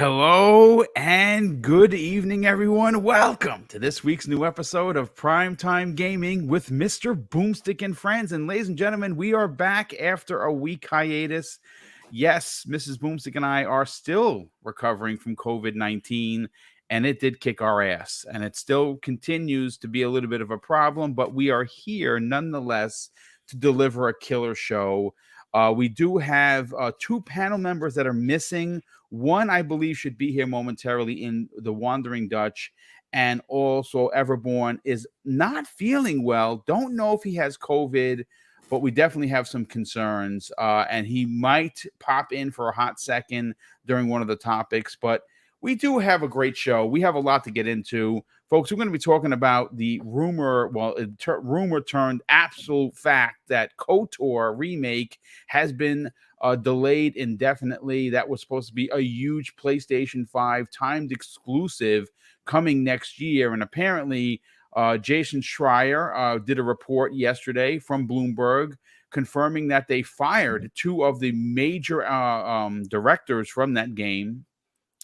Hello and good evening, everyone. Welcome to this week's new episode of Primetime Gaming with Mr. BoomStick and Friends. And ladies and gentlemen, we are back after a week hiatus. Yes, Mrs. BoomStick and I are still recovering from COVID-19, and it did kick our ass. And it still continues to be a little bit of a problem, but we are here nonetheless to deliver a killer show. We do have two panel members that are missing. One, I believe, should be here momentarily in the Wandering Dutch. And also, Everborn is not feeling well. Don't know if he has COVID, but we definitely have some concerns. And he might pop in for a hot second during one of the topics. But we do have a great show. We have a lot to get into. Folks, we're going to be talking about the rumor, rumor turned absolute fact that KOTOR remake has been delayed indefinitely. That was supposed to be a huge PlayStation 5 timed exclusive coming next year. And apparently, Jason Schreier did a report yesterday from Bloomberg confirming that they fired two of the major directors from that game,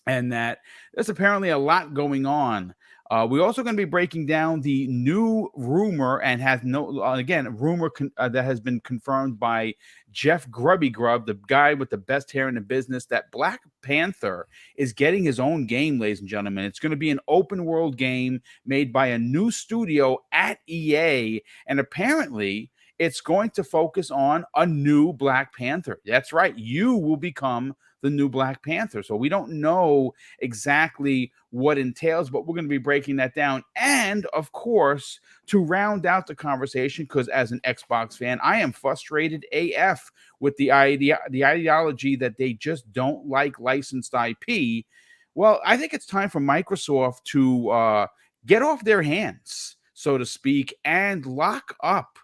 and that there's apparently a lot going on. We're also going to be breaking down the new rumor and has rumor that has been confirmed by Jeff Grubby Grub, the guy with the best hair in the business, that Black Panther is getting his own game, ladies and gentlemen. It's going to be an open world game made by a new studio at EA, and apparently it's going to focus on a new Black Panther. That's right. You will become the new Black Panther. So we don't know exactly what entails, but we're going to be breaking that down. And of course, to round out the conversation, because as an Xbox fan, I am frustrated AF with the ideology that they just don't like licensed IP. Well, I think it's time for Microsoft to get off their hands, so to speak, and lock up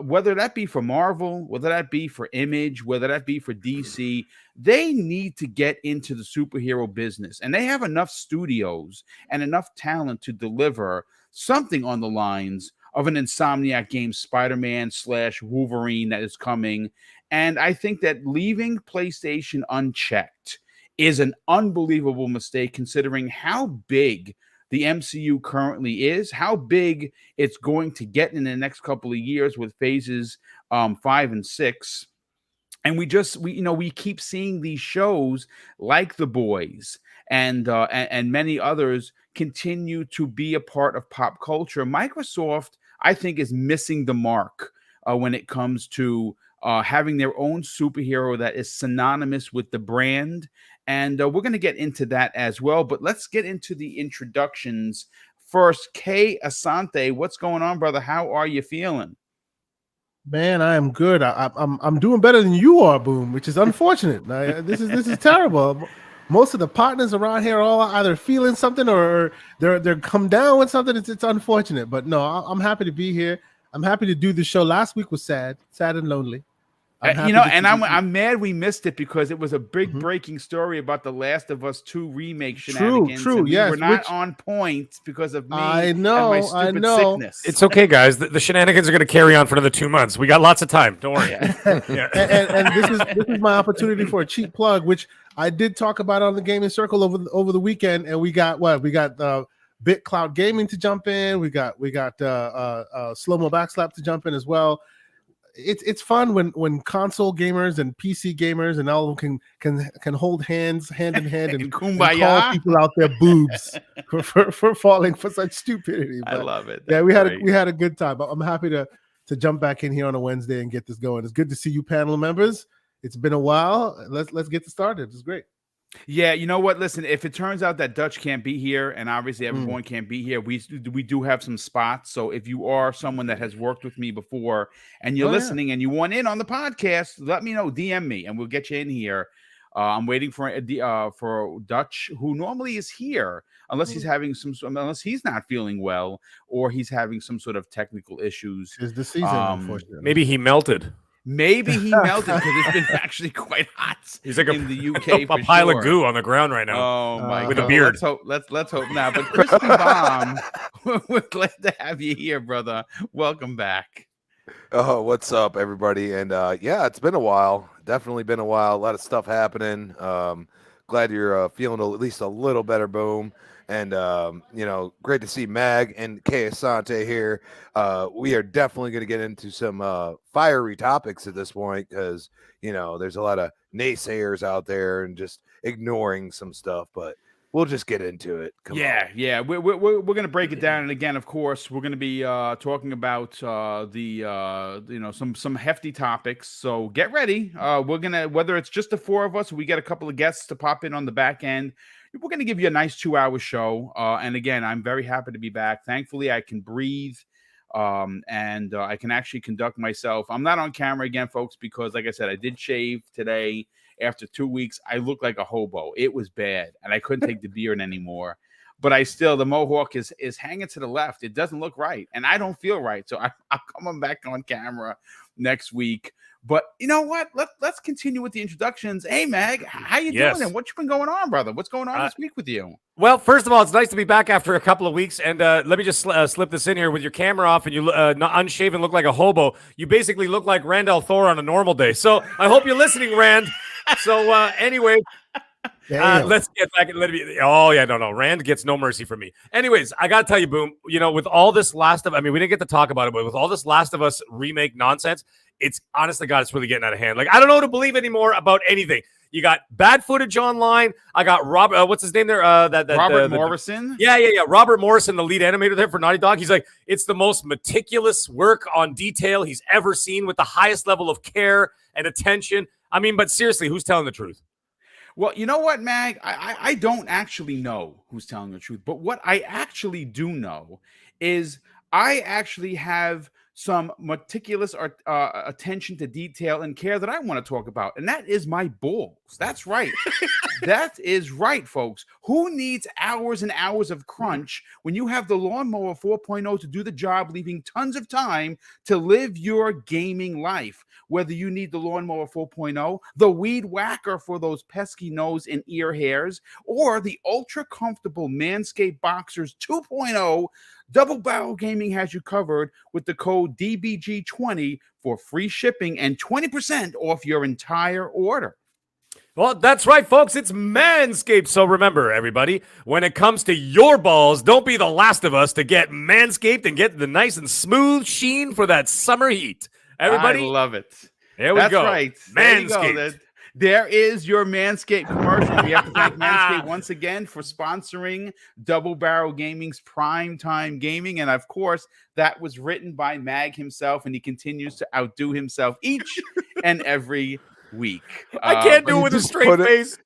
whether that be for Marvel, whether that be for Image, whether that be for DC, they need to get into the superhero business. And they have enough studios and enough talent to deliver something on the lines of an Insomniac game, Spider-Man / Wolverine that is coming. And I think that leaving PlayStation unchecked is an unbelievable mistake, considering how big the MCU currently is, how big it's going to get in the next couple of years with phases 5 and 6. And we keep seeing these shows like The Boys and many others continue to be a part of pop culture. Microsoft, I think, is missing the mark when it comes to having their own superhero that is synonymous with the brand. And we're going to get into that as well. But let's get into the introductions first. Kay Asante, what's going on, brother? How are you feeling? Man, I am good. I'm doing better than you are, Boom, which is unfortunate. This is terrible. Most of the partners around here are all either feeling something or they're come down with something. It's unfortunate, but no, I'm happy to be here. I'm happy to do the show. Last week was sad and lonely. I'm mad we missed it because it was a big breaking story about the Last of Us 2 remake shenanigans. True. Yes, we're not on point because of me. I know. Sickness. It's okay, guys. The shenanigans are going to carry on for another 2 months. We got lots of time. Don't worry. Yeah. and this is my opportunity for a cheap plug, which I did talk about on the Gaming Circle over the weekend. And we got Bit Cloud Gaming to jump in. We got Slow Mo Backslap to jump in as well. It's fun when console gamers and PC gamers and all of them can hold hands hand in hand and call people out their boobs for falling for such stupidity. But I love it. Yeah, we had a good time. I'm happy to jump back in here on a Wednesday and get this going. It's good to see you panel members. It's been a while. Let's get started. It's great. Yeah, you know what? Listen, if it turns out that Dutch can't be here, and obviously everyone can't be here, we do have some spots. So if you are someone that has worked with me before and you're listening and you want in on the podcast, let me know. DM me, and we'll get you in here. I'm waiting for Dutch, who normally is here, unless he's having unless he's not feeling well or he's having some sort of technical issues. It's the season, unfortunately. Maybe he melted. Maybe he melted because it's been actually quite hot. He's like in the UK, a pile of goo on the ground right now. Oh my with God. a beard. Let's hope not. But Crispy Bomb, we're glad to have you here, brother. Welcome back. Oh, what's up, everybody? And yeah, it's been a while. Definitely been a while. A lot of stuff happening. glad you're feeling at least a little better, Boom. And great to see Mag and Kay Asante here. We are definitely going to get into some fiery topics at this point because there's a lot of naysayers out there and just ignoring some stuff, but we'll just get into it. Come on. Yeah. We're going to break it down, and again, of course, we're going to be talking about some hefty topics. So get ready. We're gonna, whether it's just the four of us, or we get a couple of guests to pop in on the back end. We're going to give you a nice 2-hour show. And again, I'm very happy to be back. Thankfully, I can breathe. And I can actually conduct myself. I'm not on camera again, folks, because like I said, I did shave today. After 2 weeks, I look like a hobo. It was bad, and I couldn't take the beard anymore. But the mohawk is hanging to the left. It doesn't look right, and I don't feel right. So I'm coming back on camera next week. But you know what? Let's continue with the introductions. Hey, Mag, how you doing? And what's been going on, brother? What's going on this week with you? Well, first of all, it's nice to be back after a couple of weeks. And let me just slip this in here with your camera off and you not unshaven, look like a hobo. You basically look like Randall Thor on a normal day. So I hope you're listening, Rand. So anyway, let's get back and let me. Oh yeah, no, Rand gets no mercy from me. Anyways, I gotta tell you, Boom. With all this we didn't get to talk about it, but with all this Last of Us remake nonsense, it's honestly, God, it's really getting out of hand. Like I don't know what to believe anymore about anything. You got bad footage online. I got Robert. What's his name there? Robert Morrison. Yeah. Robert Morrison, the lead animator there for Naughty Dog. He's like, it's the most meticulous work on detail he's ever seen, with the highest level of care and attention. I mean, but seriously, who's telling the truth? Well, you know what, Mag? I don't actually know who's telling the truth, but what I actually do know is I actually have some meticulous attention to detail and care that I want to talk about, and that is my balls. That's right. That is right, folks. Who needs hours and hours of crunch when you have the Lawnmower 4.0 to do the job, leaving tons of time to live your gaming life? Whether you need the Lawnmower 4.0, the Weed Whacker for those pesky nose and ear hairs, or the ultra comfortable Manscaped Boxers 2.0, Double Barrel Gaming has you covered with the code DBG20 for free shipping and 20% off your entire order. Well, that's right, folks. It's Manscaped. So remember, everybody, when it comes to your balls, don't be the last of us to get Manscaped and get the nice and smooth sheen for that summer heat. Everybody, I love it. There we go. That's right. Manscaped. There is your Manscaped commercial. We have to thank Manscaped once again for sponsoring Double Barrel Gaming's Primetime Gaming. And of course, that was written by Mag himself, and he continues to outdo himself each and every week. I can't do it with a straight face.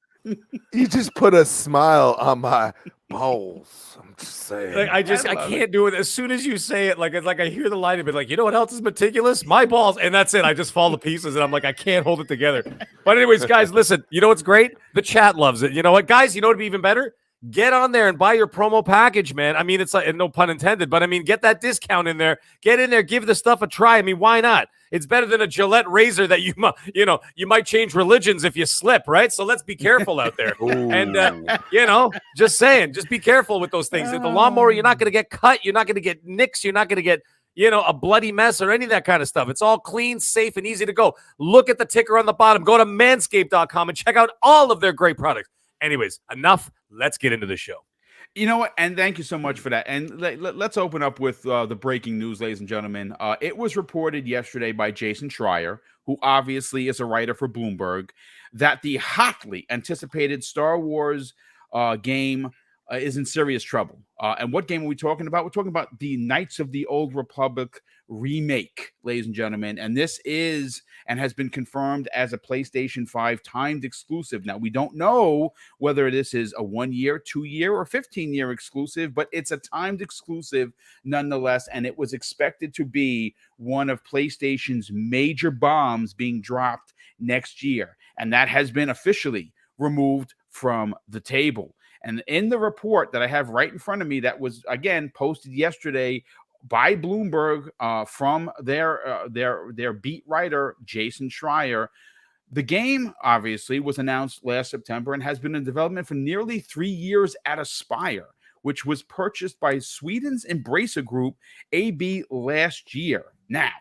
You just put a smile on my balls. I'm just saying. Like, I can't do it. As soon as you say it, it's like I hear the line of it, like, you know what else is meticulous? My balls. And that's it. I just fall to pieces and I'm like, I can't hold it together. But anyways, guys, listen, you know what's great? The chat loves it. You know what, guys? You know what'd be even better? Get on there and buy your promo package, man. I mean, it's like, no pun intended, but I mean, get that discount in there. Get in there, give the stuff a try. I mean, why not? It's better than a Gillette razor that you might change religions if you slip, right? So let's be careful out there. And just saying, just be careful with those things. At the lawnmower, you're not going to get cut, you're not going to get nicks, you're not going to get a bloody mess or any of that kind of stuff. It's all clean, safe, and easy to go. Look at the ticker on the bottom. Go to manscaped.com and check out all of their great products. Anyways, enough. Let's get into the show. You know what? And thank you so much for that. And let's open up with the breaking news, ladies and gentlemen. It was reported yesterday by Jason Schreier, who obviously is a writer for Bloomberg, that the hotly anticipated Star Wars game is in serious trouble. And what game are we talking about? We're talking about the Knights of the Old Republic remake, ladies and gentlemen. And this is and has been confirmed as a PlayStation 5 timed exclusive. Now, we don't know whether this is a 1-year, 2-year, or 15-year exclusive, but it's a timed exclusive nonetheless. And it was expected to be one of PlayStation's major bombs being dropped next year. And that has been officially removed from the table. And in the report that I have right in front of me, that was, again, posted yesterday by Bloomberg from their beat writer, Jason Schreier, the game obviously was announced last September and has been in development for nearly 3 years at Aspire, which was purchased by Sweden's Embracer Group, AB, last year. Now,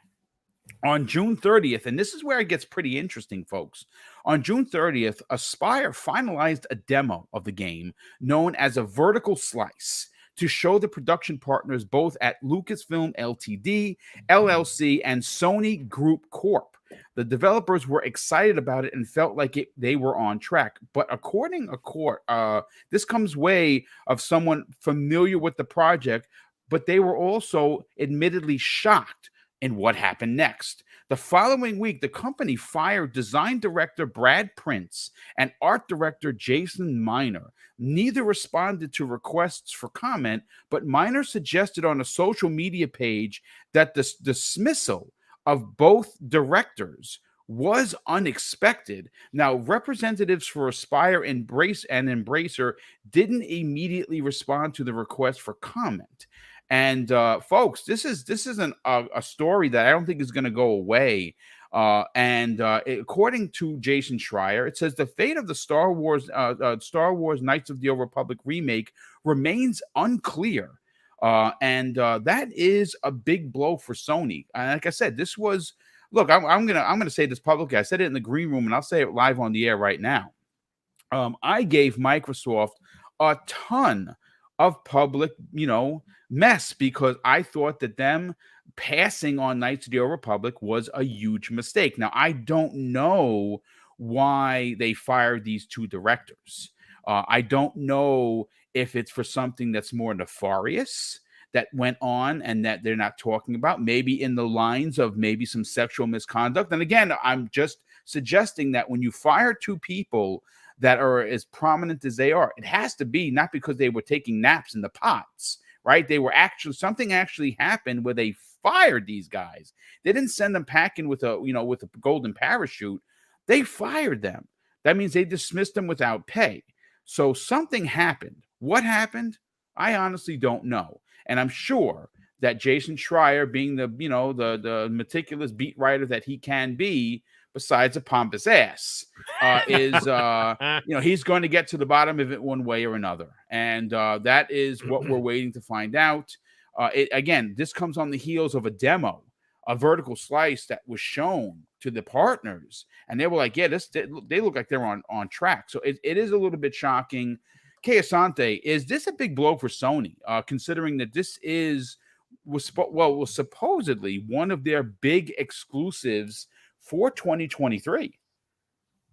On June 30th, and this is where it gets pretty interesting, folks. On June 30th, Aspire finalized a demo of the game known as a vertical slice to show the production partners both at Lucasfilm Ltd, LLC, and Sony Group Corp. The developers were excited about it and felt like they were on track. But according to court, this comes way of someone familiar with the project, but they were also admittedly shocked in what happened next. The following week, the company fired design director Brad Prince and art director Jason Miner. Neither responded to requests for comment, but Miner suggested on a social media page that the dismissal of both directors was unexpected. Now, representatives for Aspire and Embracer didn't immediately respond to the request for comment. And folks, this is a story that I don't think is going to go away. According to Jason Schreier, it says the fate of the Star Wars Knights of the Old Republic remake remains unclear. That is a big blow for Sony. And like I said, this was, look, I'm gonna say this publicly. I said it in the green room, and I'll say it live on the air right now. I gave Microsoft a ton of public, mess because I thought that them passing on Knights of the Old Republic was a huge mistake. Now, I don't know why they fired these two directors. I don't know if it's for something that's more nefarious that went on and that they're not talking about, maybe in the lines of maybe some sexual misconduct. And again, I'm just suggesting that when you fire two people that are as prominent as they are, it has to be not because they were taking naps in the pots, right? They were something actually happened where they fired these guys. They didn't send them packing with a golden parachute. They fired them. That means they dismissed them without pay. So something happened. What happened? I honestly don't know. And I'm sure that Jason Schreier, being the meticulous beat writer that he can be, besides a pompous ass, he's going to get to the bottom of it one way or another. And that is what we're waiting to find out. Again, this comes on the heels of a demo, a vertical slice that was shown to the partners. And they were like, yeah, they look like they're on track. So it is a little bit shocking. Kay Asante, is this a big blow for Sony, considering that this was supposedly one of their big exclusives for 2023?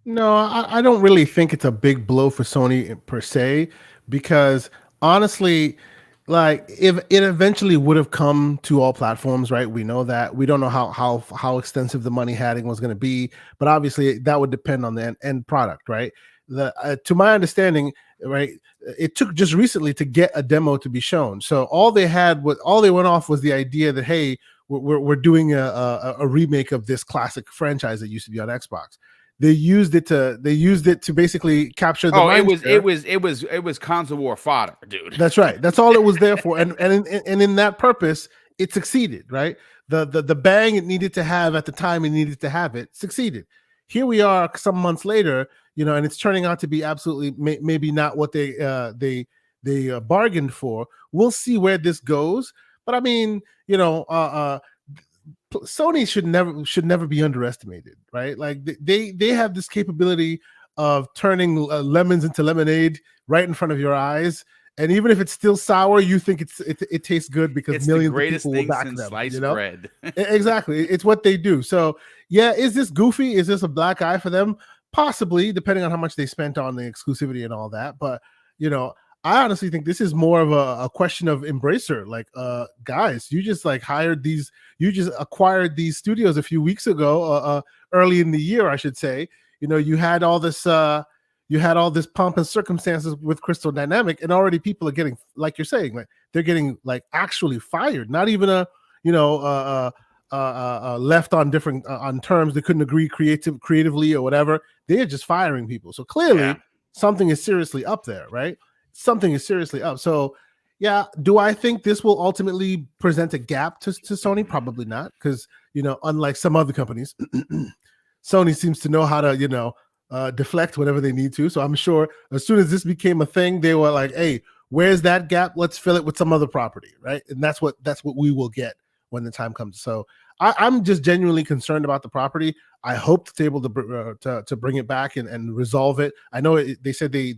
No, I don't really think it's a big blow for Sony per se, because honestly, like if it eventually would have come to all platforms, right? We know that. We don't know how extensive the money hatting was going to be, but obviously that would depend on the end product, right? To my understanding, right, it took just recently to get a demo to be shown. So all they went off was the idea that, hey, we're doing a remake of this classic franchise that used to be on Xbox. They used it to basically capture the it was console war fodder, dude. That's right. That's all it was there for. And in that purpose, it succeeded, right? The bang it needed to have at the time it needed to have it succeeded. Here we are some months later, and it's turning out to be absolutely maybe not what they bargained for. We'll see where this goes. But I mean, Sony should never be underestimated, right? Like they have this capability of turning lemons into lemonade right in front of your eyes, and even if it's still sour, you think it tastes good because it's millions the greatest of people will back since them. Sliced bread. Exactly, it's what they do. So yeah, is this goofy? Is this a black eye for them? Possibly, depending on how much they spent on the exclusivity and all that. But I honestly think this is more of a question of Embracer. Like, guys, you just acquired these studios a few weeks ago, early in the year, I should say. You had all this pomp and circumstances with Crystal Dynamic, and already people are getting, like you're saying, like they're getting like actually fired. Not even left on different on terms they couldn't agree creatively or whatever. They are just firing people. So clearly, something is seriously up there, right? Something is seriously up. So yeah, do I think this will ultimately present a gap to Sony? Probably not, because unlike some other companies, Sony seems to know how to deflect whenever they need to. So I'm sure as soon as this became a thing, they were like, hey, where's that gap? Let's fill it with some other property, right? And that's what we will get when the time comes. So I'm just genuinely concerned about the property. I hope to be able to bring it back and resolve it. I know they said they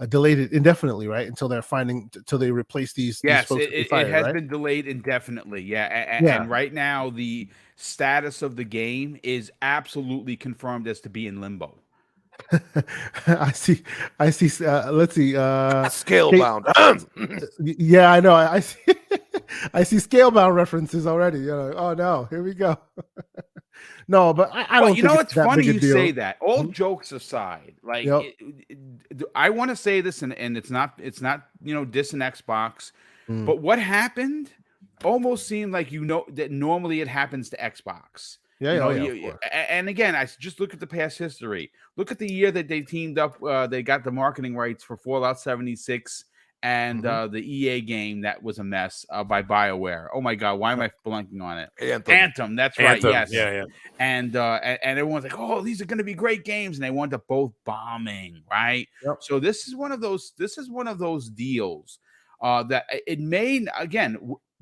delayed it indefinitely, right? Until they replace these Yes, folks that they it fired, has right? been delayed indefinitely. Yeah, Yeah. and right now the status of the game is absolutely confirmed as to be in limbo. I see. Let's see. Scalebound. Yeah, I know. I see. I see Scalebound references already. You're like, oh no, here we go. No, but I Well, don't you think know, it's it's that funny big a you deal. say that. All Mhm. jokes aside, like Yep. I want to say this, and it's not dissing Xbox, Mm. but what happened almost seemed like that normally it happens to Xbox. Yeah, You know, of course. and again, I just look at the past history. Look at the year that they teamed up. They got the marketing rights for Fallout 76 and Mhm. the EA game that was a mess by BioWare. Oh my God, why am I blanking on it? Anthem. That's right. Anthem. Yes. Yeah. And everyone's like, oh, these are going to be great games, and they wound up both bombing, right? Yep. So this is one of those deals that it may, again,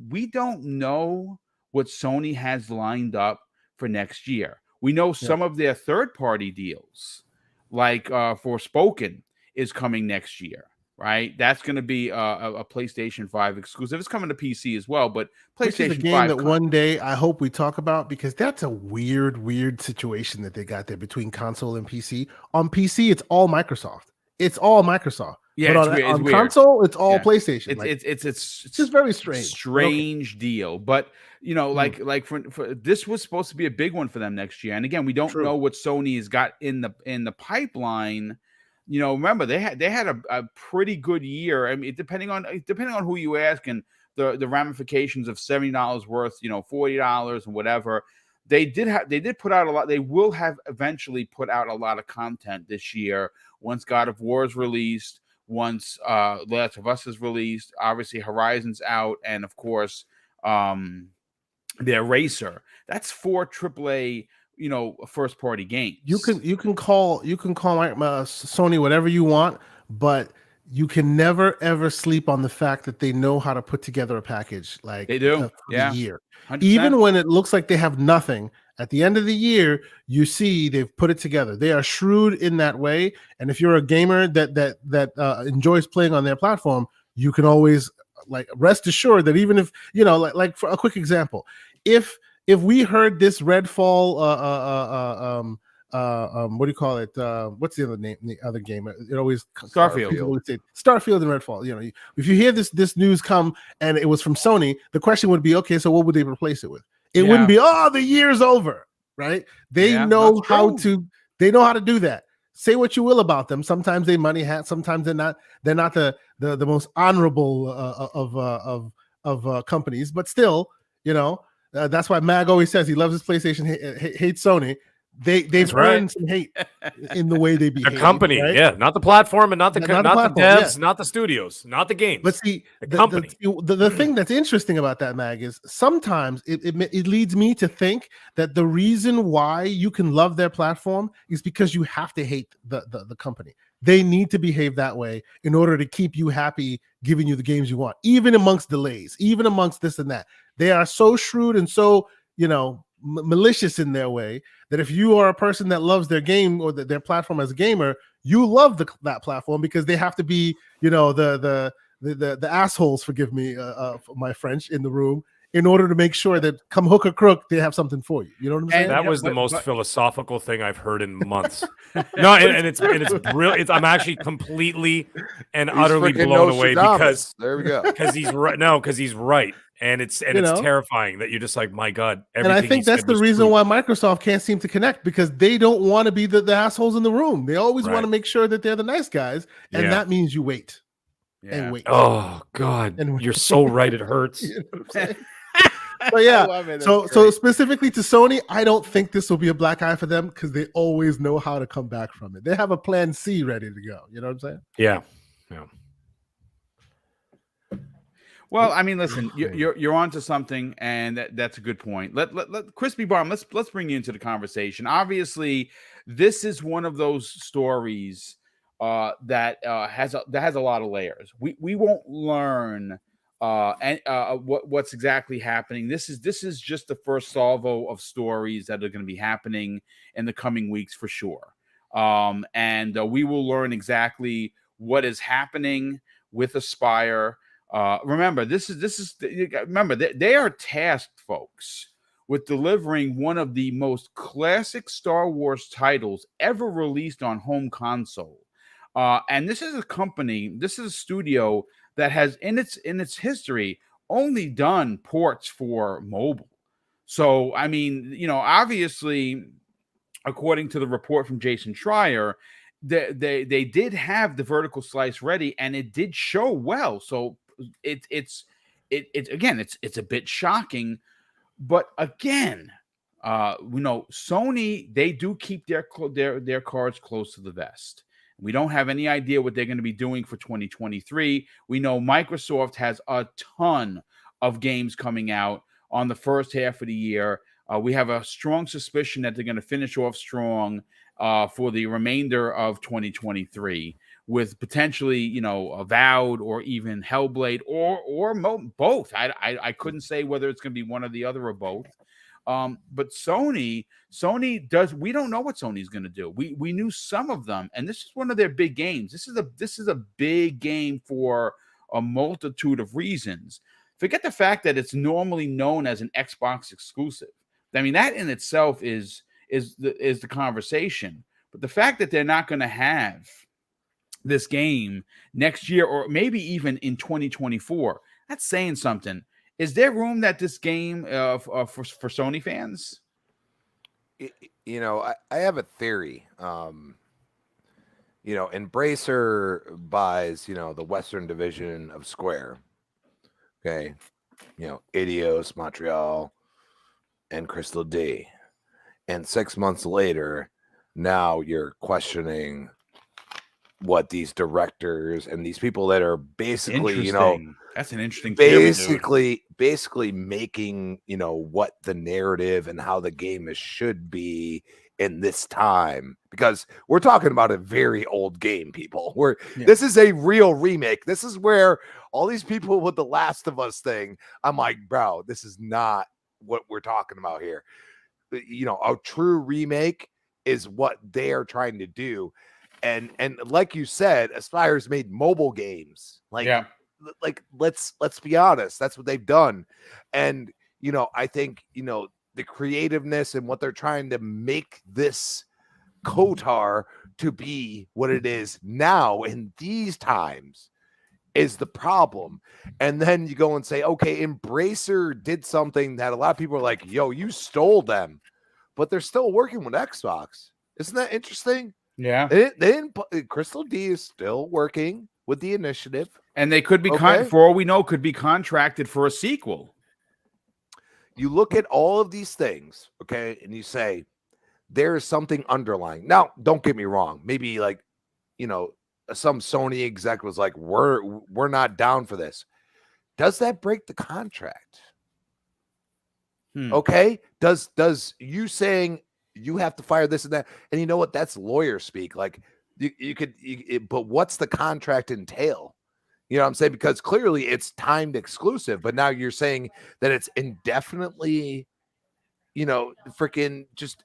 we don't know what Sony has lined up for next year. We know some of their third-party deals, like Forspoken, is coming next year, right? That's going to be a PlayStation 5 exclusive. It's coming to PC as well, but Which is a PlayStation game 5 that one day I hope we talk about, because that's a weird situation that they got there between console and PC. On PC, it's all Microsoft. Yeah, But it's on, weird. on It's weird. console, it's all Yeah. PlayStation. It's just very strange. Strange deal. But you know, like for this was supposed to be a big one for them next year. And again, we don't know what Sony has got in the pipeline. You know, remember they had a pretty good year. I mean, depending on who you ask and the ramifications of $70 worth, $40 and whatever. They did put out a lot. They will have eventually put out a lot of content this year once God of War is released, once Last of Us is released, obviously Horizon's out, and of course their Racer. That's 4 AAA, first party games. You can call Sony whatever you want, but you can never ever sleep on the fact that they know how to put together a package like They do. For Yeah. the year. 100%. Even when it looks like they have nothing, at the end of the year, you see they've put it together. They are shrewd in that way. And if you're a gamer that enjoys playing on their platform, you can always rest assured that even if like for a quick example, if we heard this Redfall what do you call it? What's the other name? The other game? It always Starfield. People always say Starfield and Redfall. If you hear this news come and it was from Sony, the question would be, okay, so what would they replace it with? It wouldn't be, the year's over, right? They know how to do that. Say what you will about them. Sometimes they money hat. Sometimes they're not. They're not the most honorable of companies, but still, that's why Mag always says he loves his PlayStation, hates Sony. They've earned some hate in the way they behave. The company, right? Not the platform, and not the devs, not the studios, not the games. But see, the company. The thing that's interesting about that, Mag, is sometimes it leads me to think that the reason why you can love their platform is because you have to hate the company. They need to behave that way in order to keep you happy, giving you the games you want, even amongst delays, even amongst this and that. They are so shrewd and so malicious in their way that if you are a person that loves their game or their platform as a gamer, you love that platform because they have to be the assholes, forgive me for my French, in the room in order to make sure that come hook or crook they have something for you. You know what I'm saying? That was the most philosophical thing I've heard in months. No, and it's brilliant. I'm actually completely and utterly blown away because there we go. Because he's right. No, because he's right. And it's terrifying that you're just like, my God. And I think that's the reason why Microsoft can't seem to connect, because they don't want to be the assholes in the room. They always want to make sure that they're the nice guys, and that means you wait and wait. Oh God, and you're so right. It hurts. But yeah, so specifically to Sony, I don't think this will be a black eye for them because they always know how to come back from it. They have a plan C ready to go. You know what I'm saying? Yeah. Well, I mean, listen, you're onto something, and that's a good point. Let Crispy Barm, let's bring you into the conversation. Obviously, this is one of those stories that has a lot of layers. We won't learn what's exactly happening. This is just the first salvo of stories that are going to be happening in the coming weeks for sure. And we will learn exactly what is happening with Aspire. Remember, remember they are tasked, folks, with delivering one of the most classic Star Wars titles ever released on home console. And this is a studio that has in its history only done ports for mobile. So, I mean, obviously, according to the report from Jason Schreier, they did have the vertical slice ready, and it did show well. So it's a bit shocking, but again, Sony, they do keep their cards close to the vest. We don't have any idea what they're going to be doing for 2023. We know Microsoft has a ton of games coming out on the first half of the year. We have a strong suspicion that they're going to finish off strong for the remainder of 2023 with potentially, Avowed or even Hellblade or both. I couldn't say whether it's going to be one or the other or both. But Sony does. We don't know what Sony's going to do. We knew some of them, and this is one of their big games. This is a big game for a multitude of reasons. Forget the fact that it's normally known as an Xbox exclusive. I mean, that in itself is the conversation. But the fact that they're not going to have this game next year or maybe even in 2024, that's saying something. Is there room that this game for Sony fans? I have a theory. Embracer buys, the Western division of Square. Okay. Eidos, Montreal, and Crystal D. And 6 months later, now you're questioning what these directors and these people that are basically, that's an interesting theory, basically making, what the narrative and how the game should be in this time, because we're talking about a very old game, people. This is a real remake. This is where all these people with the Last of Us thing, I'm like, bro, this is not what we're talking about here. A true remake is what they are trying to do. And like you said, Aspire's made mobile games. Like let's be honest, that's what they've done. And I think the creativeness and what they're trying to make this KOTOR to be what it is now in these times is the problem. And then you go and say, okay, Embracer did something that a lot of people are like, yo, you stole them, but they're still working with Xbox. Isn't that interesting? Yeah. They didn't Crystal D is still working with the initiative. And they could be, for all we know, could be contracted for a sequel. You look at all of these things, okay, and you say, there is something underlying. Now, don't get me wrong. Maybe some Sony exec was like, we're not down for this. Does that break the contract? Okay. Does you saying you have to fire this and that? And you know what? That's lawyer speak. Like but what's the contract entail? You know what I'm saying? Because clearly it's timed exclusive, but now you're saying that it's indefinitely, freaking just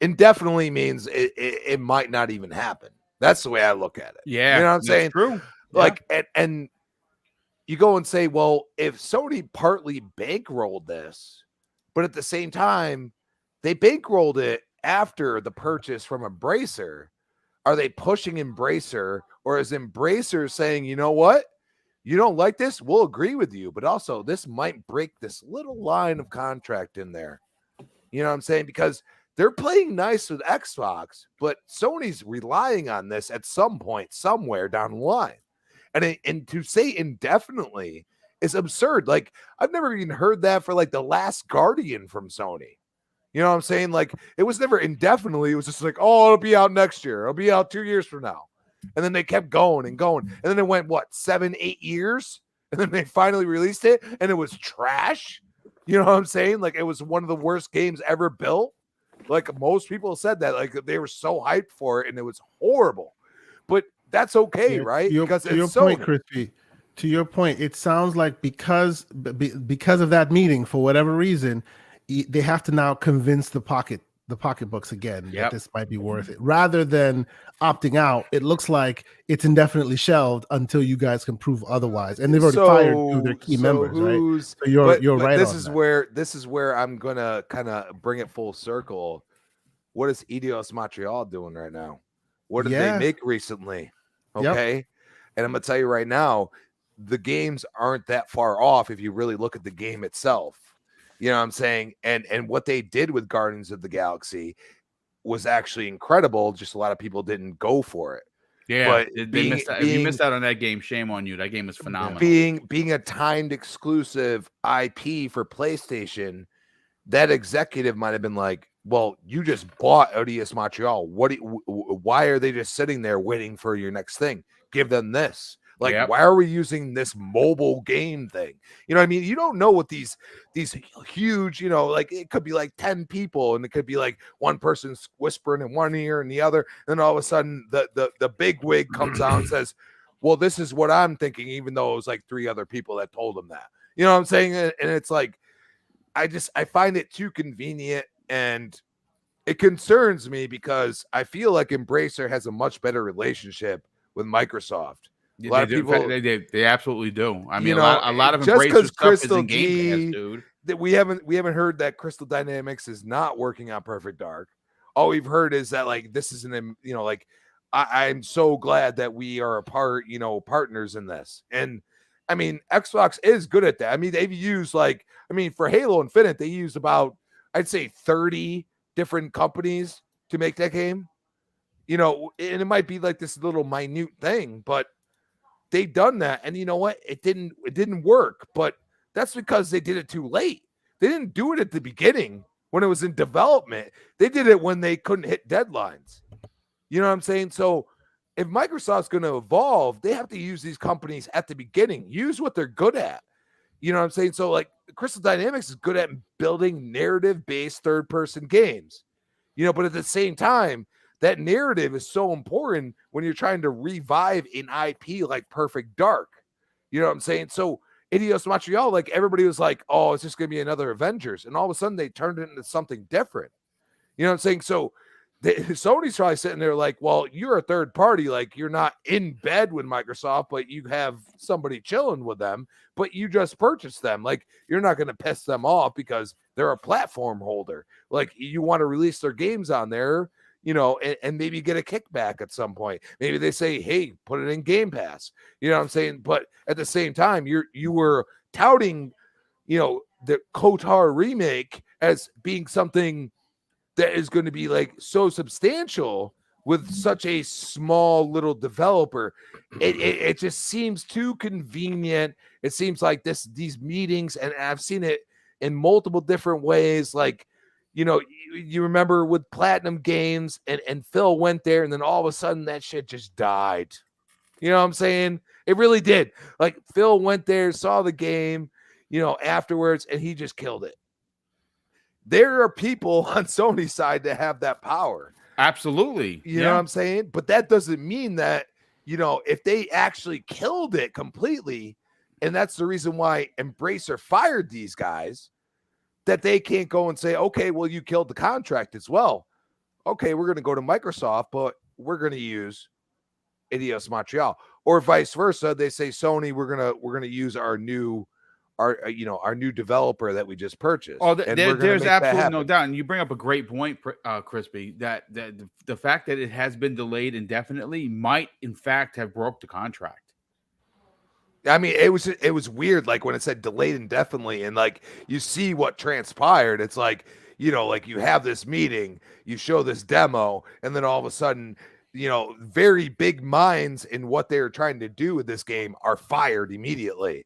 indefinitely means it might not even happen. That's the way I look at it. Yeah. You know what I'm saying? True. Like, and you go and say, well, if Sony partly bankrolled this, but at the same time, they bankrolled it after the purchase from Embracer, are they pushing Embracer, or is Embracer saying, you know what? You don't like this? We'll agree with you, but also this might break this little line of contract in there. You know what I'm saying? Because they're playing nice with Xbox, but Sony's relying on this at some point, somewhere down the line. And to say indefinitely is absurd. Like, I've never even heard that for like The Last Guardian from Sony. You know what I'm saying? Like, it was never indefinitely. It was just like, oh, it'll be out next year. It'll be out 2 years from now. And then they kept going and going. And then it went, 7-8 years? And then they finally released it, and it was trash. You know what I'm saying? Like, it was one of the worst games ever built. Like, most people said that. Like, they were so hyped for it, and it was horrible. But that's okay, right? Because to your point, Crispy, to your point, it sounds like because of that meeting, for whatever reason, they have to now convince the pocketbooks again that this might be worth it, rather than opting out. It looks like it's indefinitely shelved until you guys can prove otherwise, and they've already fired two of their key members, right? So you're right. This on is that. this is where I'm gonna kind of bring it full circle. What is Eidos Montreal doing right now? What did they make recently? Okay. And I'm going to tell you right now, the games aren't that far off if you really look at the game itself. You know what I'm saying? And what they did with Guardians of the Galaxy was actually incredible. Just a lot of people didn't go for it. Yeah, but if you missed out on that game, shame on you. That game is phenomenal. Being a timed exclusive IP for PlayStation, that executive might have been like, well, you just bought ODS Montreal. Why are they just sitting there waiting for your next thing? Give them this. Like, why are we using this mobile game thing? You know what I mean? You don't know what these huge, like it could be like 10 people and it could be like one person's whispering in one ear and the other. And all of a sudden the big wig comes out and says, well, this is what I'm thinking, even though it was like 3 other people that told him that. You know what I'm saying? And it's like, I find it too convenient, and it concerns me because I feel like Embracer has a much better relationship with Microsoft. A lot of people, they absolutely do. I mean, a lot of just Embracer stuff Crystal is in Game Pass, dude. That we haven't heard that Crystal Dynamics is not working on Perfect Dark. All we've heard is that like this isn't, like I'm so glad that we are a part, partners in this. And I mean, Xbox is good at that. I mean, they've used for Halo Infinite, they used about, I'd say 30 different companies to make that game, and it might be like this little minute thing, but they've done that. And you know what? It didn't work, but that's because they did it too late. They didn't do it at the beginning when it was in development. They did it when they couldn't hit deadlines. You know what I'm saying? So if Microsoft's going to evolve, they have to use these companies at the beginning, use what they're good at. You know what I'm saying? So like Crystal Dynamics is good at building narrative-based third-person games, but at the same time, that narrative is so important when you're trying to revive an IP like Perfect Dark. You know what I'm saying? So Eidos Montreal, like everybody was like, oh, it's just going to be another Avengers. And all of a sudden they turned it into something different. You know what I'm saying? So Sony's probably sitting there like, well, you're a third party. Like you're not in bed with Microsoft, but you have somebody chilling with them, but you just purchased them. Like you're not going to piss them off because they're a platform holder. Like you want to release their games on there, and maybe get a kickback at some point. Maybe they say, hey, put it in Game Pass. You know what I'm saying? But at the same time, you were touting, the KOTOR remake as being something that is going to be like so substantial with such a small little developer. It just seems too convenient. It seems like these meetings, and I've seen it in multiple different ways. Like, you remember with Platinum Games and Phil went there and then all of a sudden that shit just died. You know what I'm saying? It really did. Like Phil went there, saw the game, afterwards, and he just killed it. There are people on Sony's side that have that power. Absolutely. You know what I'm saying? But that doesn't mean that, if they actually killed it completely, and that's the reason why Embracer fired these guys, that they can't go and say, okay, well, you killed the contract as well. Okay, we're going to go to Microsoft, but we're going to use Eidos Montreal, or vice versa. They say, Sony, we're going to use our new developer that we just purchased. Oh, there's absolutely no doubt. And you bring up a great point, Crispy, that the fact that it has been delayed indefinitely might in fact have broke the contract. I mean, it was weird. Like when it said delayed indefinitely, and like you see what transpired. It's like, like you have this meeting, you show this demo, and then all of a sudden, very big minds in what they're trying to do with this game are fired immediately.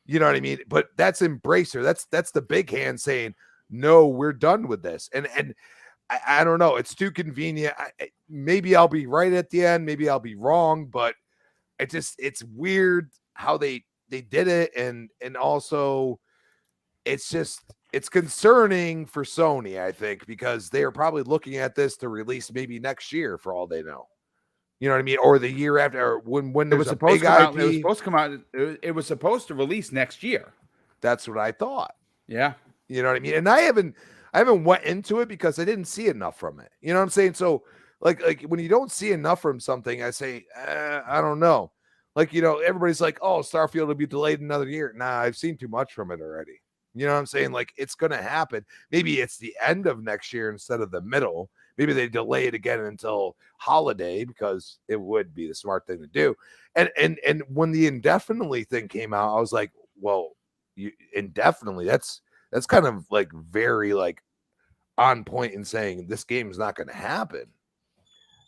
You know what I mean? But that's Embracer. That's the big hand saying, no, we're done with this. And I don't know. It's too convenient. Maybe I'll be right at the end. Maybe I'll be wrong. But it's weird how they did it. And also it's concerning for Sony, I think, because they are probably looking at this to release maybe next year for all they know. You know what I mean? Or the year after, or when It was there's a supposed big to come out. IP. It was supposed to come out. It was supposed to release next year. That's what I thought. Yeah. You know what I mean? And I haven't went into it because I didn't see enough from it. You know what I'm saying? So like when you don't see enough from something, I say, I don't know. Like, you know, everybody's like, oh, Starfield will be delayed another year. Nah, I've seen too much from it already. You know what I'm saying? Like, it's going to happen. Maybe it's the end of next year instead of the middle. Maybe they delay it again until holiday because it would be the smart thing to do. And when the indefinitely thing came out, I was like, well, indefinitely, that's kind of like very like on point in saying this game is not going to happen.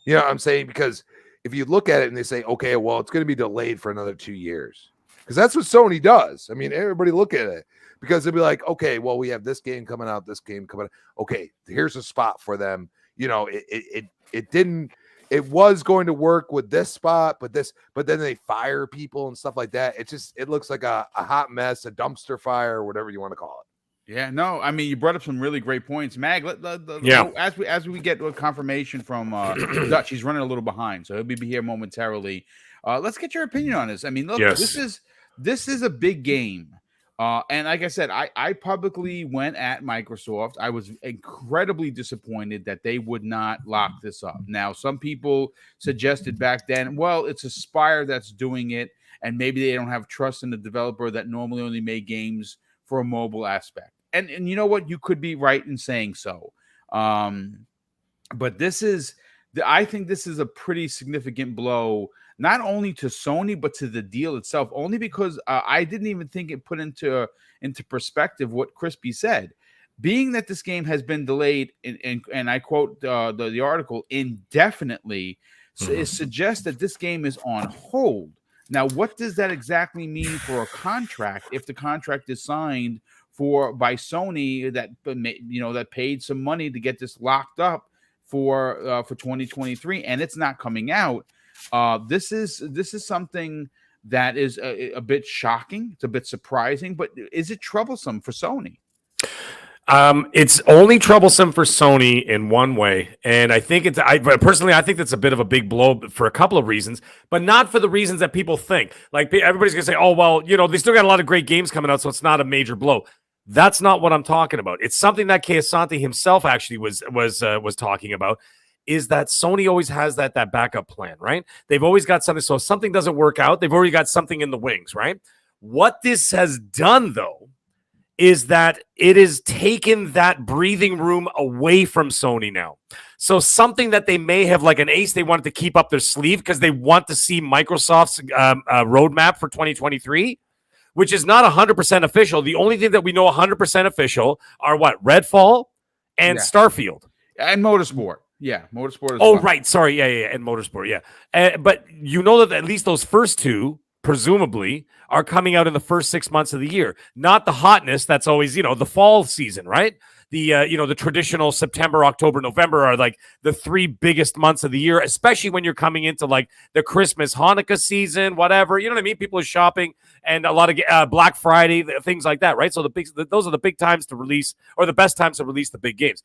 You know what I'm saying? Because if you look at it and they say, okay, well, it's going to be delayed for another 2 years, because that's what Sony does. I mean, everybody look at it, because they'll be like, okay, well, we have this game coming out, this game coming out. Okay, here's a spot for them. You know, it was going to work with this spot, but then they fire people and stuff like that. It looks like a hot mess, a dumpster fire, whatever you want to call it. Yeah, no, I mean, you brought up some really great points, Mag. Yeah. As we get a confirmation from Dutch, he's running a little behind, so he'll be here momentarily. Let's get your opinion on this. I mean, look, Yes. this is a big game, and like I said, I publicly went at Microsoft. I was incredibly disappointed that they would not lock this up. Now, some people suggested back then, well, it's Aspire that's doing it, and maybe they don't have trust in the developer that normally only made games for a mobile aspect. And you know what? You could be right in saying so. But I think this is a pretty significant blow, not only to Sony, but to the deal itself, only because I didn't even think it put into perspective what Crispy said. Being that this game has been delayed, and I quote the article, indefinitely, it suggests that this game is on hold. Now, what does that exactly mean for a contract if the contract is signed by Sony that paid some money to get this locked up for 2023 and it's not coming out? This is something that is a bit shocking. It's a bit surprising, but is it troublesome for Sony? It's only troublesome for Sony in one way, and I think I think that's a bit of a big blow for a couple of reasons, but not for the reasons that people think. Like, everybody's gonna say, "Oh, well, you know, they still got a lot of great games coming out, so it's not a major blow." That's not what I'm talking about. It's something that KOTOR himself actually was talking about. Is that Sony always has that backup plan, right? They've always got something. So if something doesn't work out, they've already got something in the wings, right? What this has done, though, is that it has taken that breathing room away from Sony now. So something that they may have, like an ace they wanted to keep up their sleeve because they want to see Microsoft's roadmap for 2023, which is not 100% official. The only thing that we know 100% official are what? Redfall and Starfield. And Motorsport. Yeah, Motorsport. Oh, well. Right. Sorry. Yeah. And Motorsport. Yeah. But you know that at least those first two, presumably, are coming out in the first 6 months of the year. Not the hotness that's always, the fall season, right? The traditional September, October, November are like the 3 biggest months of the year, especially when you're coming into like the Christmas, Hanukkah season, whatever. You know what I mean? People are shopping and a lot of Black Friday, things like that, right? So those are the big times to release, or the best times to release the big games.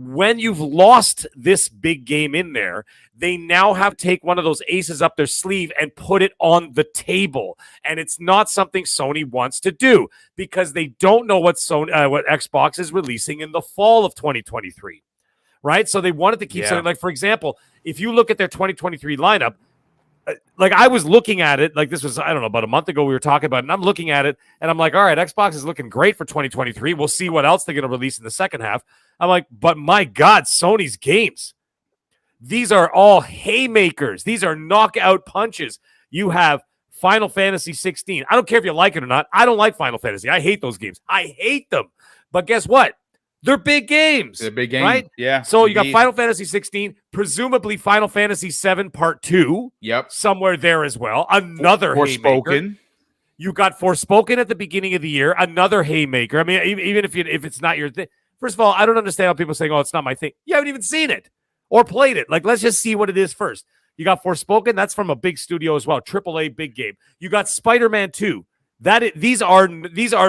When you've lost this big game in there, they now have to take one of those aces up their sleeve and put it on the table. And it's not something Sony wants to do because they don't know what Xbox is releasing in the fall of 2023, right? So they wanted to keep something. Like, for example, if you look at their 2023 lineup, like I was looking at it, like this was, I don't know, about a month ago we were talking about it, and I'm looking at it, and I'm like, all right, Xbox is looking great for 2023. We'll see what else they're going to release in the second half. I'm like, but my God, Sony's games. These are all haymakers. These are knockout punches. You have Final Fantasy 16. I don't care if you like it or not. I don't like Final Fantasy. I hate those games. I hate them. But guess what? They're big games. They're big games, right? Yeah. So you got Final Fantasy 16, presumably Final Fantasy 7 Part 2. Yep. Somewhere there as well. Another haymaker. You got Forspoken at the beginning of the year. Another haymaker. I mean, even if it's not your thing. First of all, I don't understand how people saying, "Oh, it's not my thing." You haven't even seen it or played it. Like, let's just see what it is first. You got Forspoken. That's from a big studio as well. AAA big game. You got Spider-Man 2. These are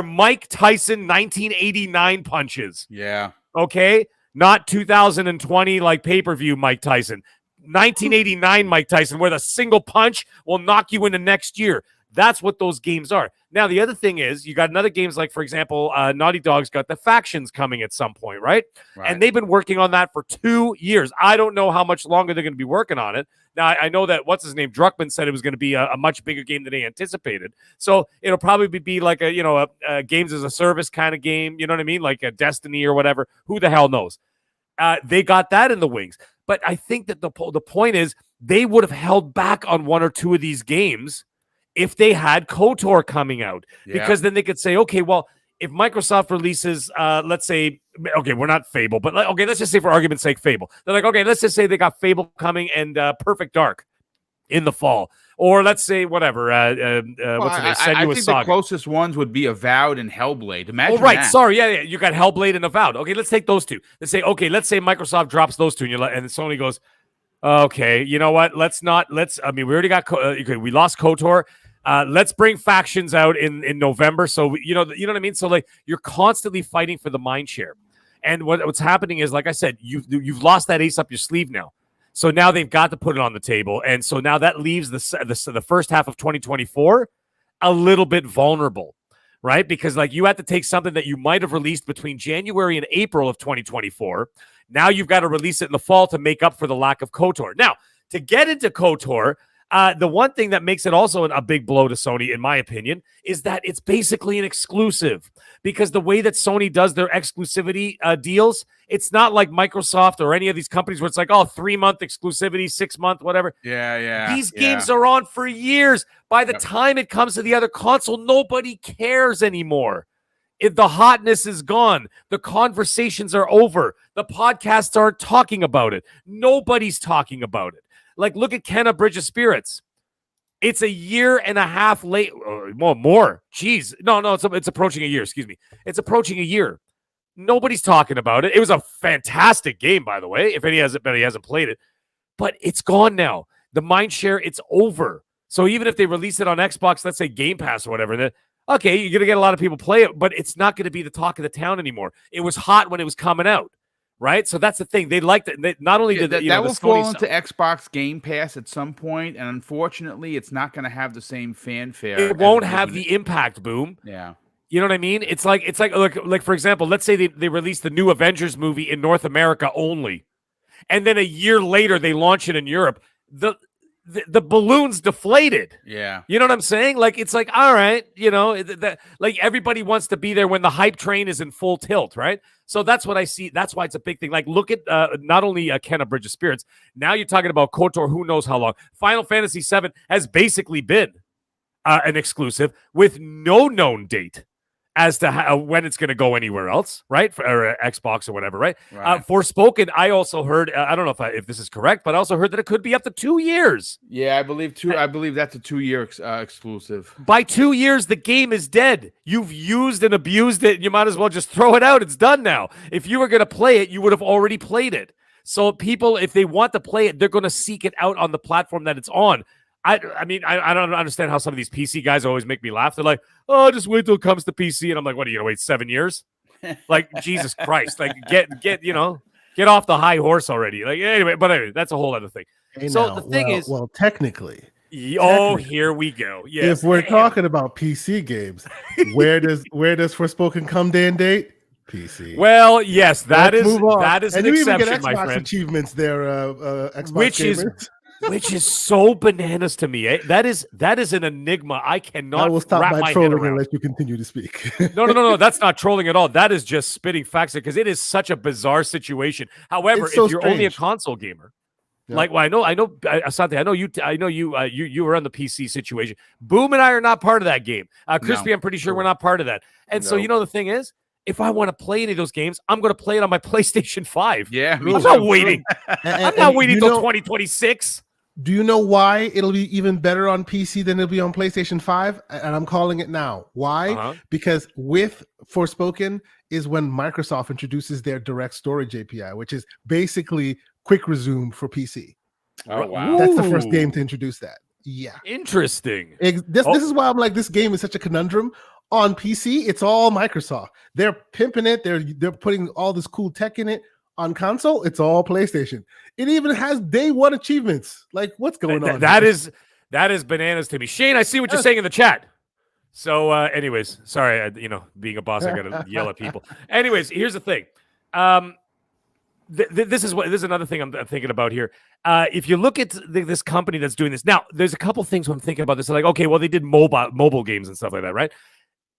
Mike Tyson 1989 punches. Yeah. Okay? Not 2020 like pay-per-view Mike Tyson. 1989 Mike Tyson, where the single punch will knock you into next year. That's what those games are. Now, the other thing is you got another games like, for example, Naughty Dog's got the Factions coming at some point, right? And they've been working on that for 2 years. I don't know how much longer they're going to be working on it. Now, I know that, what's his name, Druckmann said it was going to be a much bigger game than they anticipated. So it'll probably be like a games as a service kind of game, you know what I mean? Like a Destiny or whatever. Who the hell knows? They got that in the wings. But I think that the point is they would have held back on one or two of these games if they had KOTOR coming out, because then they could say, okay, well, if Microsoft releases, let's say, okay, we're not Fable, but okay, let's just say for argument's sake, Fable. They're like, okay, let's just say they got Fable coming and Perfect Dark in the fall. Or let's say whatever, what's the name? I think Saga. The closest ones would be Avowed and Hellblade. Imagine that. Sorry, yeah, you got Hellblade and Avowed. Okay, let's take those two. Let's say, okay, let's say Microsoft drops those two, and Sony goes, okay, you know what? We already got, we lost KOTOR. Let's bring Factions out in November. So, you know what I mean? So, like, you're constantly fighting for the mind share. And what's happening is, like I said, you've lost that ace up your sleeve now. So now they've got to put it on the table. And so now that leaves the first half of 2024 a little bit vulnerable, right? Because, like, you had to take something that you might have released between January and April of 2024. Now you've got to release it in the fall to make up for the lack of KOTOR. Now, to get into KOTOR, the one thing that makes it also a big blow to Sony, in my opinion, is that it's basically an exclusive. Because the way that Sony does their exclusivity deals, it's not like Microsoft or any of these companies where it's like, 3-month exclusivity, 6-month, whatever. Yeah. These games are on for years. By the time it comes to the other console, nobody cares anymore. The hotness is gone. The conversations are over. The podcasts aren't talking about it. Nobody's talking about it. Like, look at Kenna Bridge of Spirits. It's a year and a half late. More. Jeez. No, it's approaching a year. Excuse me. It's approaching a year. Nobody's talking about it. It was a fantastic game, by the way, if he hasn't played it. But it's gone now. The mind share, it's over. So even if they release it on Xbox, let's say Game Pass or whatever, then okay, you're going to get a lot of people play it, but it's not going to be the talk of the town anymore. It was hot when it was coming out. Right, so that's the thing. They liked it. Not only did that will fall into Xbox Game Pass at some point, and unfortunately, it's not going to have the same fanfare. It won't have the impact, Boom. Yeah, you know what I mean. It's like like for example, let's say they release the new Avengers movie in North America only, and then a year later they launch it in Europe. The balloon's deflated. Yeah. You know what I'm saying? Like, it's like, all right, like everybody wants to be there when the hype train is in full tilt, right? So that's what I see. That's why it's a big thing. Like, look at not only Kenna Bridge of Spirits. Now you're talking about KOTOR, who knows how long. Final Fantasy VII has basically been an exclusive with no known date as to when it's going to go anywhere else, right? Or Xbox or whatever, right? Forspoken, I also heard, I don't know if this is correct, but I also heard that it could be up to 2 years. Yeah, I believe that's a 2-year exclusive. By 2 years, the game is dead. You've used and abused it. You might as well just throw it out. It's done now. If you were going to play it, you would have already played it. So people, if they want to play it, they're going to seek it out on the platform that it's on. I mean, I don't understand how some of these PC guys always make me laugh. They're like, oh, just wait till it comes to PC. And I'm like, what are you going to wait 7 years? Like, Jesus Christ. Like, get off the high horse already. Like, anyway, that's a whole other thing. Hey, so now, the thing is. Well, technically. Here we go. Yes. If we're talking about PC games, where does Forspoken come day and date? PC. Well, yes, that is and an you exception, even get my Xbox friend. achievements there, Xbox Which is so bananas to me. That is an enigma. I cannot. I will stop wrap my my trolling head around. and let you continue to speak. No. That's not trolling at all. That is just spitting facts because it is such a bizarre situation. However, It's so if you're only a strange. console gamer, Yeah. like, well, I know, Asante, I know you were on the PC situation. Boom and I are not part of that game. Crispy, No. I'm pretty sure we're not part of that. And so, the thing is, if I want to play any of those games, I'm going to play it on my PlayStation 5. Yeah, I'm not waiting. I'm not waiting you till know- 2026. Do you know why it'll be even better on PC than it'll be on PlayStation 5? And I'm calling it now. Why? Because with Forspoken is when Microsoft introduces their direct storage API, which is basically quick resume for PC. Oh, wow. That's the first game to introduce that. Yeah. Interesting. This is why I'm like, this game is such a conundrum. On PC, it's all Microsoft. They're pimping it. They're putting all this cool tech in it. On console, it's all PlayStation. It even has day one achievements. Like, what's going on? That is bananas to me. Shane, I see what you're saying in the chat. So, anyways, sorry, being a boss, I gotta yell at people. Anyways, here's the thing. This is another thing I'm thinking about here. If you look at this company that's doing this now, there's a couple things when I'm thinking about this. Like, okay, well, they did mobile games and stuff like that, right?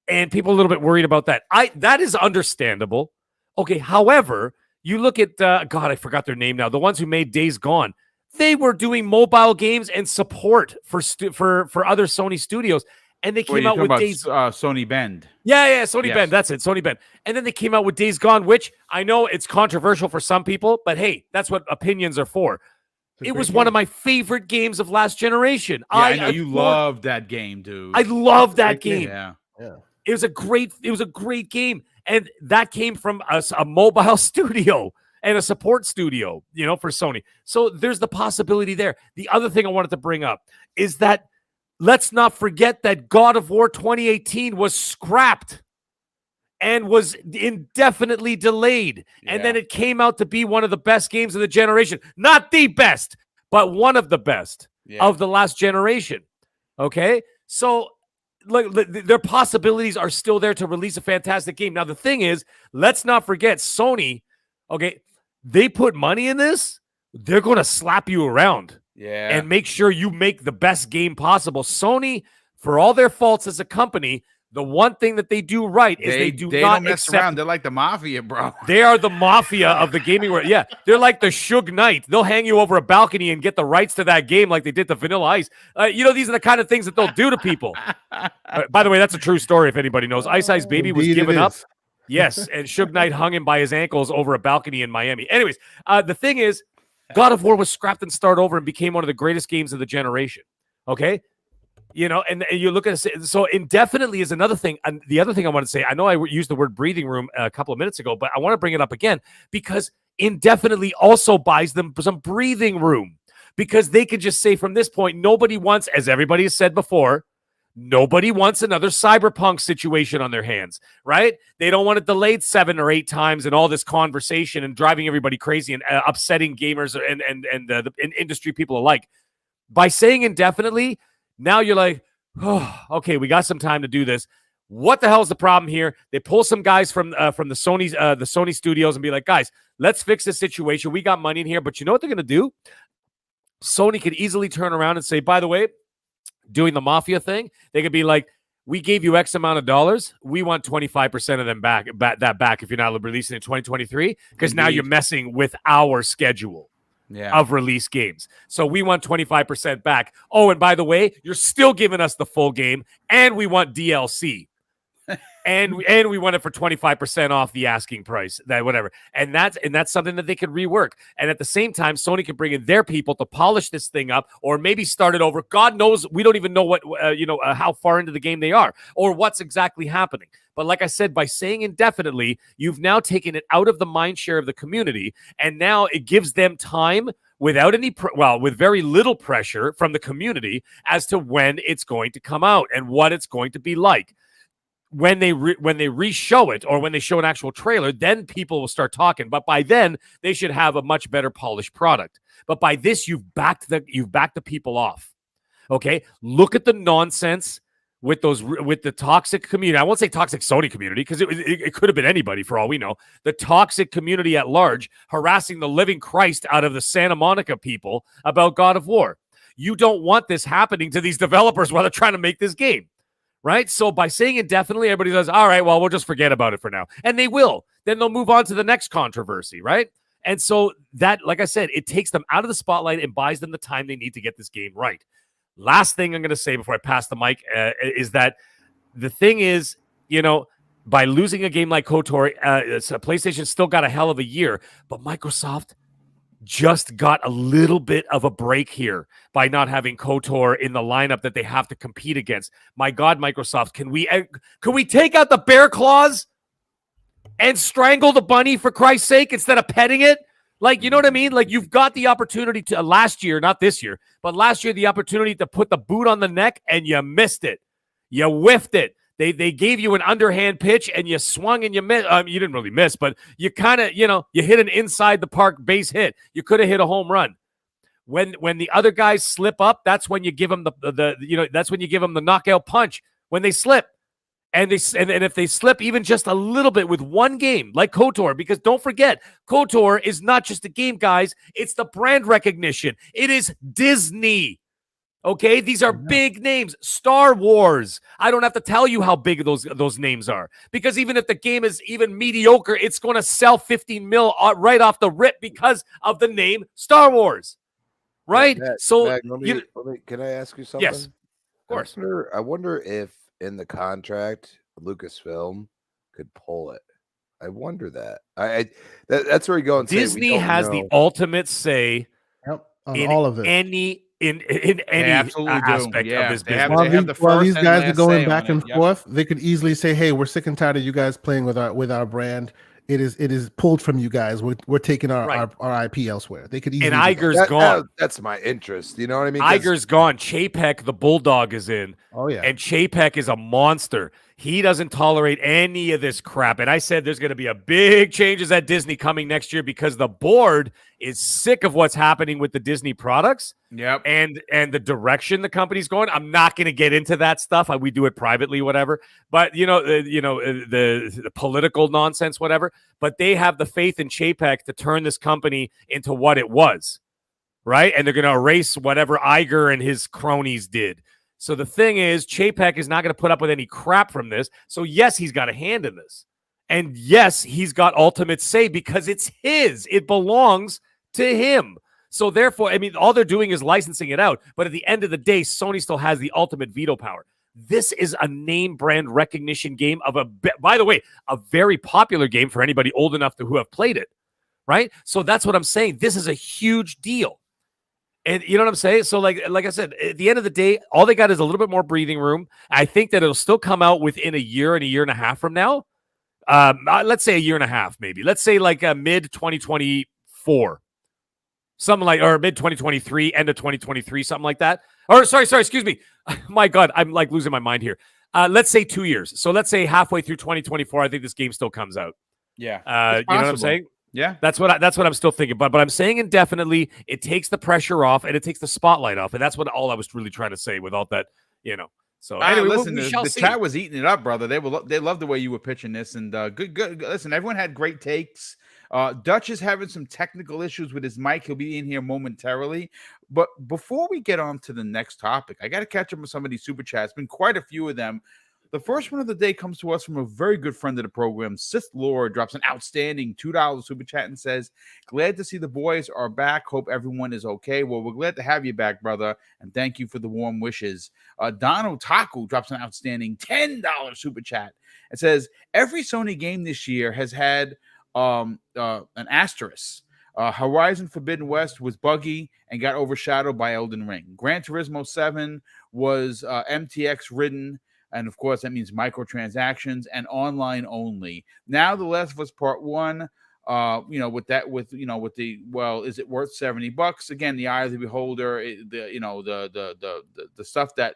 And people are a little bit worried about that. That is understandable. Okay, however, you look at God, I forgot their name now. The ones who made Days Gone, they were doing mobile games and support for other Sony studios. And they came out with Days Sony Bend. Yeah, Sony Bend. That's it, Sony Bend. And then they came out with Days Gone, which I know it's controversial for some people, but hey, that's what opinions are for. It was one of my favorite games of last generation. Yeah, I know you loved that game, dude. I love that game. Yeah. It was a great game. And that came from a mobile studio and a support studio, for Sony. So there's the possibility there. The other thing I wanted to bring up is that let's not forget that God of War 2018 was scrapped and was indefinitely delayed. Yeah. And then it came out to be one of the best games of the generation. Not the best, but one of the best of the last generation. Okay? So their possibilities are still there to release a fantastic game. Now, the thing is, let's not forget Sony, okay, they put money in this. They're going to slap you around. Yeah. And make sure you make the best game possible. Sony, for all their faults as a company, the one thing that they do right is they don't mess around. They're like the mafia, bro. They are the mafia of the gaming world. Yeah, they're like the Suge Knight. They'll hang you over a balcony and get the rights to that game like they did to Vanilla Ice. These are the kind of things that they'll do to people. By the way, that's a true story if anybody knows. Ice Ice Baby was given up. Yes, and Suge Knight hung him by his ankles over a balcony in Miami. Anyways, the thing is, God of War was scrapped and started over and became one of the greatest games of the generation. Okay? And you look at it. So indefinitely is another thing. And the other thing I want to say, I know I used the word breathing room a couple of minutes ago, but I want to bring it up again because indefinitely also buys them some breathing room because they could just say from this point, nobody wants, as everybody has said before, nobody wants another Cyberpunk situation on their hands, right? They don't want it delayed 7 or 8 times and all this conversation and driving everybody crazy and upsetting gamers and the industry people alike. By saying indefinitely, now you're like, oh, okay, we got some time to do this. What the hell is the problem here? They pull some guys from the Sony studios and be like, guys, let's fix this situation. We got money in here, but you know what they're going to do? Sony could easily turn around and say, by the way, doing the mafia thing, they could be like, we gave you X amount of dollars. We want 25% of them back if you're not releasing in 2023, because now you're messing with our schedule of release games. So we want 25% back. Oh, and by the way, you're still giving us the full game, and we want DLC. And we want it for 25% off the asking price, that whatever. And that's something that they could rework. And at the same time, Sony can bring in their people to polish this thing up, or maybe start it over. God knows, we don't even know what how far into the game they are, or what's exactly happening. But like I said, by saying indefinitely, you've now taken it out of the mind share of the community, and now it gives them time without any with very little pressure from the community as to when it's going to come out and what it's going to be like. When they re-show it, or when they show an actual trailer, then people will start talking. But by then, they should have a much better polished product. But by this, you've backed the people off. Okay, look at the nonsense with the toxic community. I won't say toxic Sony community, because it could have been anybody for all we know. The toxic community at large harassing the living Christ out of the Santa Monica people about God of War. You don't want this happening to these developers while they're trying to make this game. Right? So by saying indefinitely, everybody says, all right, well, we'll just forget about it for now. And they will. Then they'll move on to the next controversy, right? And so that, like I said, it takes them out of the spotlight and buys them the time they need to get this game right. Last thing I'm going to say before I pass the mic is that the thing is, by losing a game like KOTOR, PlayStation still got a hell of a year, but Microsoft just got a little bit of a break here by not having KOTOR in the lineup that they have to compete against. My God, Microsoft, can we take out the bear claws and strangle the bunny, for Christ's sake, instead of petting it? Like, you know what I mean? Like, you've got the opportunity to last year, not this year, but last year, the opportunity to put the boot on the neck, and you missed it. You whiffed it. They gave you an underhand pitch and you swung and you missed. You didn't really miss, but you kind of, you hit an inside the park base hit. You could have hit a home run. When the other guys slip up, that's when you give them that's when you give them the knockout punch when they slip. And if they slip even just a little bit with one game, like KOTOR, because don't forget, KOTOR is not just a game, guys. It's the brand recognition. It is Disney. Okay, these are big names. Star Wars. I don't have to tell you how big those names are, because even if the game is even mediocre, it's going to sell 15 mil right off the rip because of the name Star Wars, right? Matt, can I ask you something? Yes, of course. I wonder if in the contract Lucasfilm could pull it. I wonder that. That's where you go and Disney has the ultimate say on all of it. In any aspect of this business. While these guys are going back and forth, they could easily say, "Hey, we're sick and tired of you guys playing with our brand. It is pulled from you guys. We're taking our IP elsewhere." They could easily. And Iger's gone. That's my interest. You know what I mean? Iger's gone. Chapek, the Bulldog, is in. Oh yeah. And Chapek is a monster. He doesn't tolerate any of this crap. And I said there's going to be a big changes at Disney coming next year because the board is sick of what's happening with the Disney products. Yep. And the direction the company's going. I'm not going to get into that stuff. We do it privately, whatever. But the political nonsense, whatever. But they have the faith in Chapek to turn this company into what it was, right? And they're going to erase whatever Iger and his cronies did. So the thing is, Chapek is not going to put up with any crap from this. So yes, he's got a hand in this. And yes, he's got ultimate say because it's his. It belongs to him. So therefore, I mean, all they're doing is licensing it out. But at the end of the day, Sony still has the ultimate veto power. This is a name brand recognition game by the way, a very popular game for anybody old enough who have played it, right? So that's what I'm saying. This is a huge deal. And you know what I'm saying? So like I said, at the end of the day, all they got is a little bit more breathing room. I think that it'll still come out within a year and a half from now. Let's say a year and a half, maybe. Let's say like mid 2024. Something like, or mid 2023, end of 2023, something like that. Or sorry, excuse me. My God, I'm like losing my mind here. Let's say 2 years. So let's say halfway through 2024, I think this game still comes out. Yeah. You know what I'm saying? Yeah, that's what I'm still thinking. But I'm saying indefinitely, it takes the pressure off and it takes the spotlight off, and that's what all I was really trying to say with all that, So anyway, listen, the chat was eating it up, brother. They loved the way you were pitching this, and good. Listen, everyone had great takes. Dutch is having some technical issues with his mic. He'll be in here momentarily. But before we get on to the next topic, I got to catch up with some of these super chats. Been quite a few of them. The first one of the day comes to us from a very good friend of the program. Sith Lord drops an outstanding $2 super chat and says, "Glad to see the boys are back. Hope everyone is okay." Well, we're glad to have you back, brother, and thank you for the warm wishes. Don Otaku drops an outstanding $10 super chat and says, "Every Sony game this year has had an asterisk. Horizon Forbidden West was buggy and got overshadowed by Elden Ring. Gran Turismo 7 was MTX ridden. And of course, that means microtransactions and online only. Now, The Last of Us Part 1, is it worth $70? Again, the eye of the beholder. The stuff that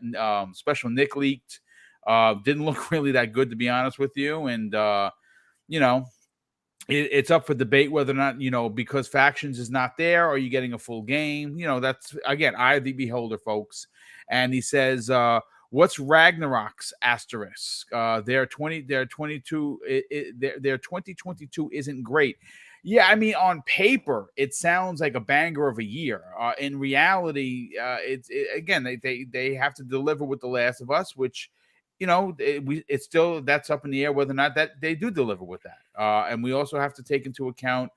Special Nick leaked didn't look really that good, to be honest with you. And it's up for debate whether or not, because Factions is not there, are you getting a full game? That's again eye of the beholder, folks. And he says, "What's Ragnarok's asterisk? Their 2022 isn't great." Yeah, I mean, on paper, it sounds like a banger of a year. In reality, they have to deliver with The Last of Us, which, it's still, that's up in the air whether or not that they do deliver with that. And we also have to take into account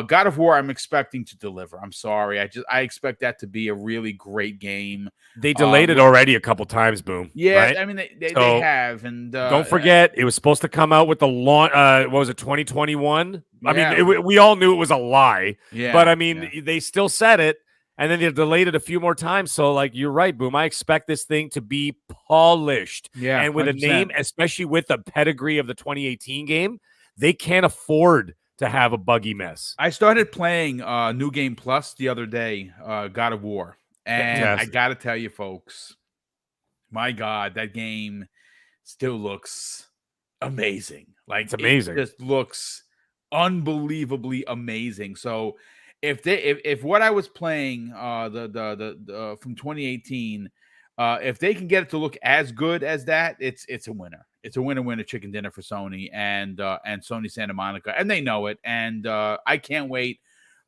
God of War. I'm expecting to deliver. I'm sorry. I expect that to be a really great game. They delayed it already a couple times, Boom. Yeah, right? I mean they have, and don't forget it was supposed to come out with the launch. What was it, 2021? Yeah. I mean, we all knew it was a lie. Yeah, but I mean, they still said it, and then they delayed it a few more times. So, like, you're right, Boom. I expect this thing to be polished. Yeah, and with 100%. a name, especially with the pedigree of the 2018 game, they can't afford to have a buggy mess. I started playing New Game Plus the other day, God of War. And Fantastic. I got to tell you, folks, my God, that game still looks amazing. Like It's amazing. It just looks unbelievably amazing. So if what I was playing the from 2018, if they can get it to look as good as that, it's a winner. It's a winner chicken dinner for Sony and Sony Santa Monica, and they know it. And I can't wait.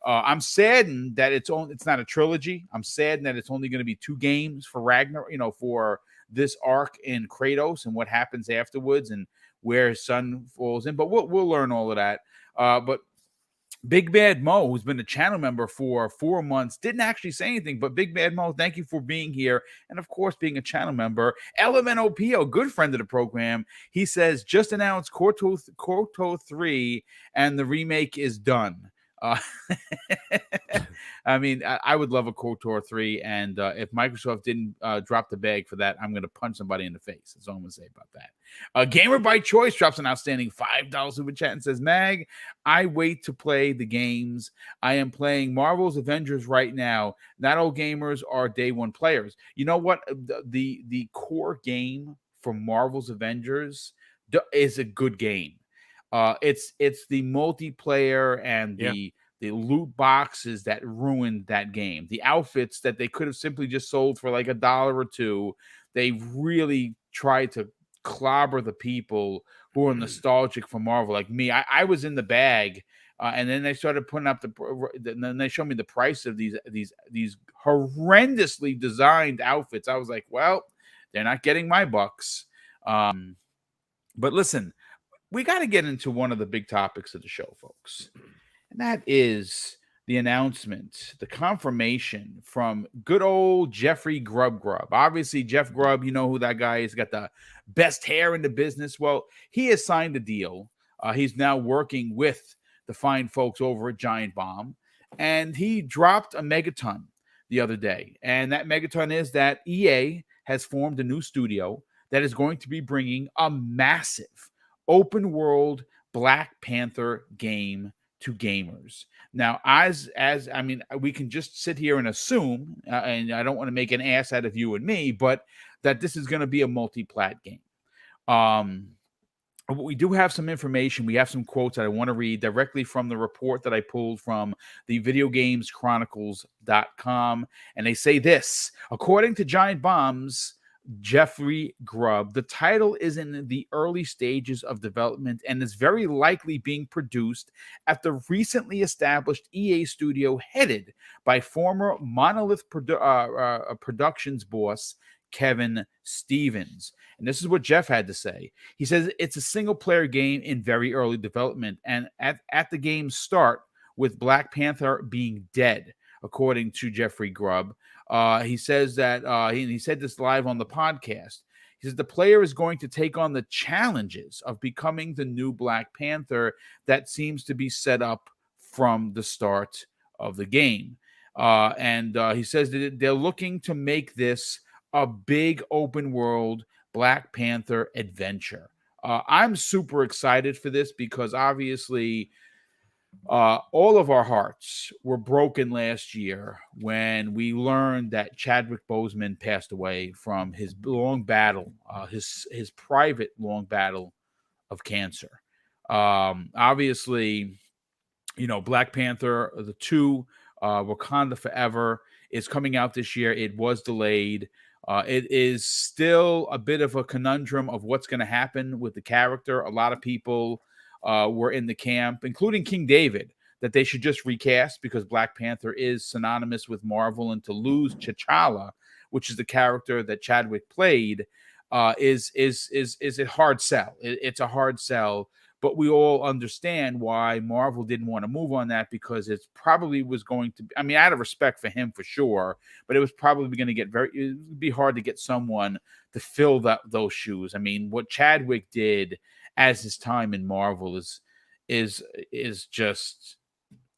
I'm saddened that it's not a trilogy. I'm saddened that it's only going to be 2 games for Ragnar, for this arc in Kratos and what happens afterwards and where his son falls in. But we'll learn all of that. But Big Bad Mo, who's been a channel member for 4 months, didn't actually say anything. But Big Bad Mo, thank you for being here. And of course, being a channel member. LMNOPO, good friend of the program. He says, just announced KOTOR 3 and the remake is done. I mean, I would love a KOTOR 3, and if Microsoft didn't drop the bag for that, I'm going to punch somebody in the face. That's all I'm going to say about that. Gamer by Choice drops an outstanding $5 super chat and says, Mag, I wait to play the games. I am playing Marvel's Avengers right now. Not all gamers are day one players. You know what? The core game for Marvel's Avengers is a good game. It's the multiplayer and the loot boxes that ruined that game. The outfits that they could have simply just sold for like $1 or $2. They really tried to clobber the people who are nostalgic for Marvel, like me. I was in the bag, and then they started putting up then they showed me the price of these horrendously designed outfits. I was like, well, they're not getting my bucks. But listen. We got to get into one of the big topics of the show, folks. And that is the announcement, the confirmation from good old Jeffrey Grubb. Obviously, Jeff Grubb, you know who that guy is. He's got the best hair in the business. Well, he has signed a deal. He's now working with the fine folks over at Giant Bomb. And he dropped a megaton the other day. And that megaton is that EA has formed a new studio that is going to be bringing a massive open world Black Panther game to gamers. Now, as I mean, we can just sit here and assume, and I don't want to make an ass out of you and me, but that this is going to be a multi-plat game. We do have some information. We have some quotes that I want to read directly from the report that I pulled from the videogameschronicles.com. And they say this: according to Giant Bomb's Jeffrey Grubb, the title is in the early stages of development and is very likely being produced at the recently established EA studio headed by former Monolith Productions boss Kevin Stevens. And this is what Jeff had to say. He says it's a single-player game in very early development, and at the game's start, with Black Panther being dead, according to Jeffrey Grubb. He says that he said this live on the podcast. He says the player is going to take on the challenges of becoming the new Black Panther that seems to be set up from the start of the game. And he says that they're looking to make this a big open world Black Panther adventure. I'm super excited for this because obviously all of our hearts were broken last year when we learned that Chadwick Boseman passed away from his long battle, his private long battle of cancer. Obviously, you know, Black Panther, the 2, Wakanda Forever, is coming out this year. It was delayed. It is still a bit of a conundrum of what's going to happen with the character. A lot of people were in the camp, including King David, that they should just recast because Black Panther is synonymous with Marvel, and to lose T'Challa, which is the character that Chadwick played, is a hard sell. It's a hard sell, but we all understand why Marvel didn't want to move on that, because it probably was going to, I mean, out of respect for him for sure, but it was probably going to get it would be hard to get someone to fill those shoes. I mean, what Chadwick did as his time in Marvel is just,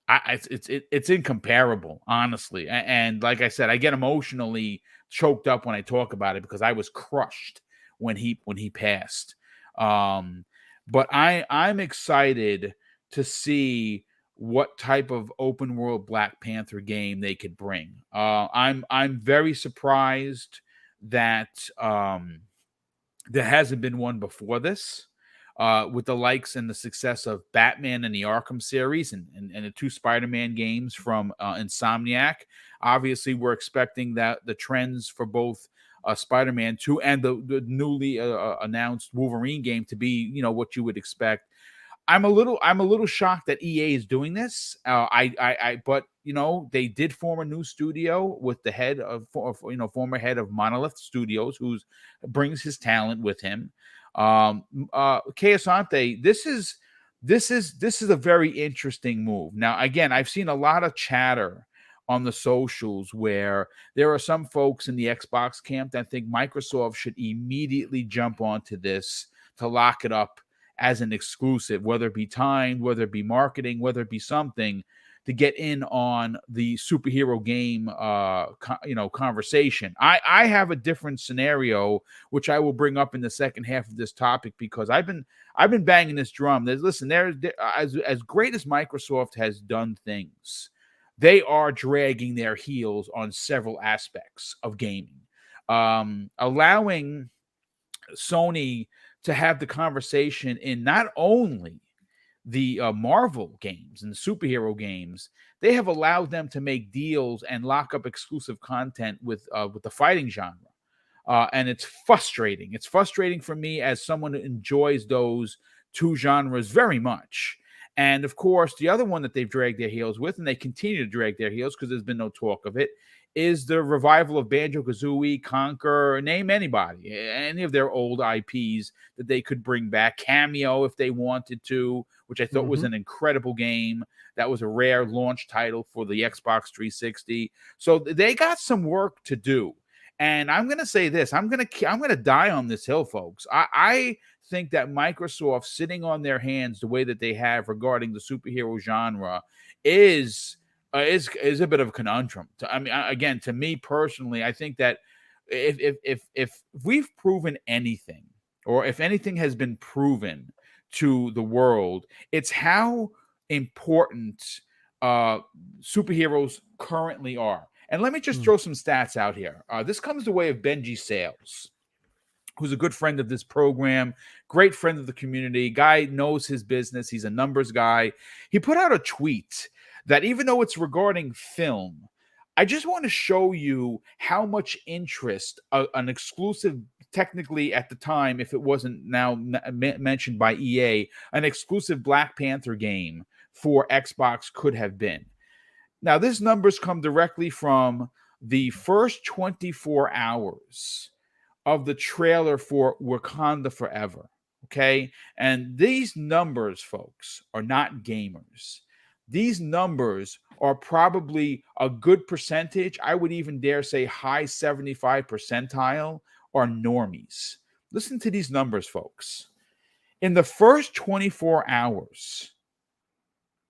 it's incomparable, honestly. And like I said, I get emotionally choked up when I talk about it because I was crushed when he passed. But I'm excited to see what type of open world Black Panther game they could bring. I'm very surprised that There hasn't been one before this. With the likes and the success of Batman and the Arkham series and the two Spider-Man games from Insomniac. Obviously, we're expecting that the trends for both Spider-Man 2 and the newly announced Wolverine game to be, what you would expect. I'm a little shocked that EA is doing this. But they did form a new studio with the head of, former head of Monolith Studios, who brings his talent with him. Kay Asante, this is a very interesting move. Now, again, I've seen a lot of chatter on the socials where there are some folks in the Xbox camp that think Microsoft should immediately jump onto this to lock it up as an exclusive, whether it be timed, whether it be marketing, whether it be something to get in on the superhero game, conversation. I have a different scenario, which I will bring up in the second half of this topic, because I've been banging this drum. Listen, as great as Microsoft has done things, they are dragging their heels on several aspects of gaming, allowing Sony to have the conversation in not only the Marvel games and the superhero games. They have allowed them to make deals and lock up exclusive content with the fighting genre. And it's frustrating. It's frustrating for me as someone who enjoys those two genres very much. And of course, the other one that they've dragged their heels with, and they continue to drag their heels because there's been no talk of it, is the revival of Banjo-Kazooie, Conquer, name anybody, any of their old IPs that they could bring back. Cameo, if they wanted to, which I thought was an incredible game. That was a rare launch title for the Xbox 360. So they got some work to do. And I'm going to say this. I'm going to die on this hill, folks. I think that Microsoft sitting on their hands the way that they have regarding the superhero genre is a bit of a conundrum. Again, to me personally, I think that if we've proven anything, or if anything has been proven to the world, it's how important superheroes currently are. And let me just throw some stats out here. This comes the way of Benji Sales, who's a good friend of this program, great friend of the community. Guy knows his business. He's a numbers guy. He put out a tweet that, even though it's regarding film, I just want to show you how much interest an exclusive, technically at the time, if it wasn't now mentioned by EA, an exclusive Black Panther game for Xbox could have been. Now, these numbers come directly from the first 24 hours of the trailer for Wakanda Forever, okay? And these numbers, folks, are not gamers. These numbers are probably a good percentage. I would even dare say high 75 percentile are normies. Listen to these numbers, folks. In the first 24 hours,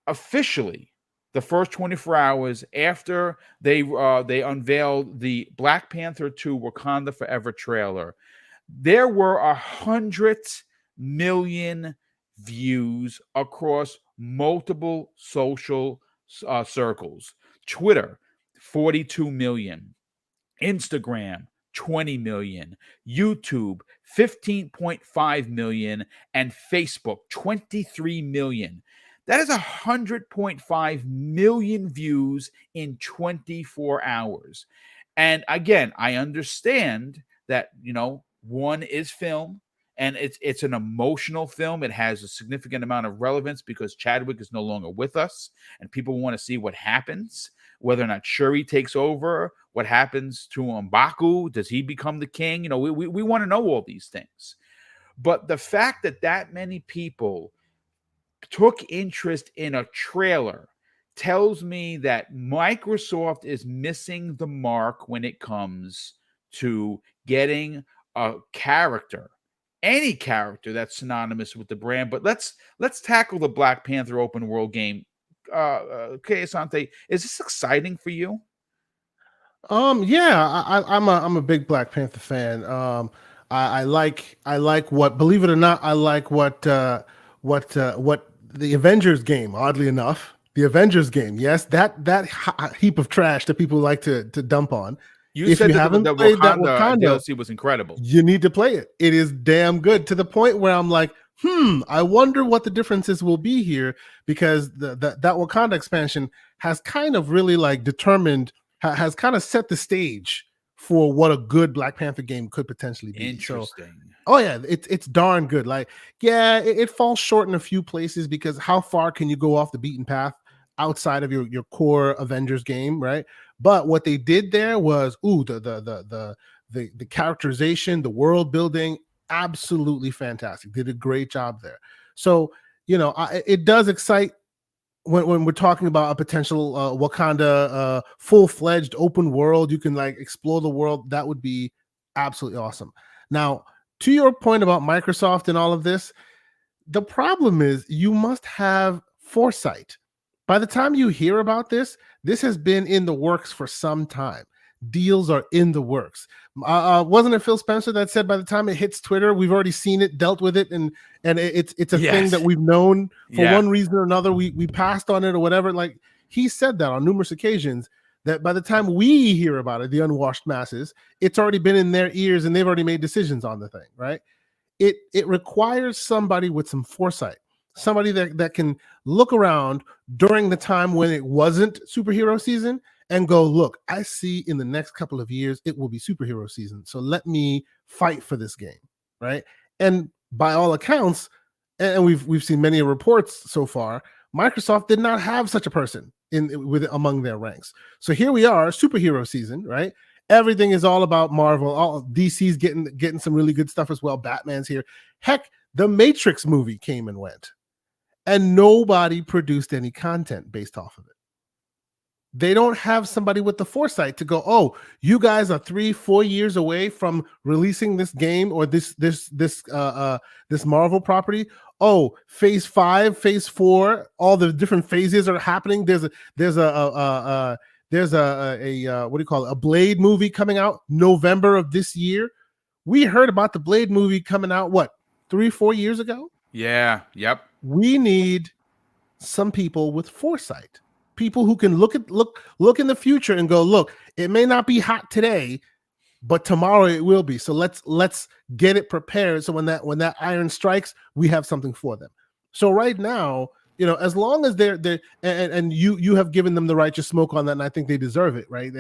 officially, the first 24 hours after they unveiled the Black Panther 2 Wakanda Forever trailer, there were 100 million views across multiple social circles. Twitter, 42 million. Instagram, 20 million. YouTube, 15.5 million. And Facebook, 23 million. That is 100.5 million views in 24 hours. And again, I understand that, one is film, and it's an emotional film. It has a significant amount of relevance because Chadwick is no longer with us, and people want to see what happens, whether or not Shuri takes over, what happens to M'Baku, does he become the king? We want to know all these things. But the fact that many people took interest in a trailer tells me that Microsoft is missing the mark when it comes to getting a character, any character that's synonymous with the brand. But let's tackle the Black Panther open world game. Okay, Asante, is this exciting for you? Yeah, I'm a big Black Panther fan. I like what, believe it or not, I like what the Avengers game. Oddly enough, the Avengers game, yes, that heap of trash that people like to dump on. You If said you that haven't the played that Wakanda Wakanda, DLC was incredible. you need to play it. It is damn good, to the point where I'm like, I wonder what the differences will be here, because that Wakanda expansion has kind of really like has kind of set the stage for what a good Black Panther game could potentially be. Interesting. So, oh yeah, it's darn good. Like, yeah, it falls short in a few places, because how far can you go off the beaten path outside of your core Avengers game, right? But what they did there was, the characterization, the world building, absolutely fantastic. Did a great job there. So, it does excite when we're talking about a potential Wakanda full-fledged open world. You can like explore the world. That would be absolutely awesome. Now, to your point about Microsoft and all of this, the problem is you must have foresight. By the time you hear about this has been in the works for some time. Deals are in the works. Wasn't it Phil Spencer that said by the time it hits Twitter, we've already seen it, dealt with it, and it's a thing that we've known for one reason or another. We passed on it or whatever. Like, he said that on numerous occasions, that by the time we hear about it, the unwashed masses, it's already been in their ears and they've already made decisions on the thing, right? It requires somebody with some foresight, somebody that can look around during the time when it wasn't superhero season and go, look, I see in the next couple of years it will be superhero season, so let me fight for this game, right? And by all accounts, and we've seen many reports so far, Microsoft did not have such a person among their ranks. So here we are, superhero season, right? Everything is all about Marvel. All DC's getting some really good stuff as well. Batman's here. Heck, the Matrix movie came and went, and nobody produced any content based off of it. They don't have somebody with the foresight to go, oh, you guys are 3-4 years away from releasing this game or this Marvel property. Oh, phase 5, phase 4, all the different phases are happening. There's a what do you call it? A Blade movie coming out November of this year. We heard about the Blade movie coming out, what, 3-4 years ago? Yeah. Yep. We need some people with foresight, people who can look in the future and go, look, it may not be hot today, but tomorrow it will be. So let's get it prepared. So when that iron strikes, we have something for them. So right now, as long as they're and you have given them the right to smoke on that, and I think they deserve it, right?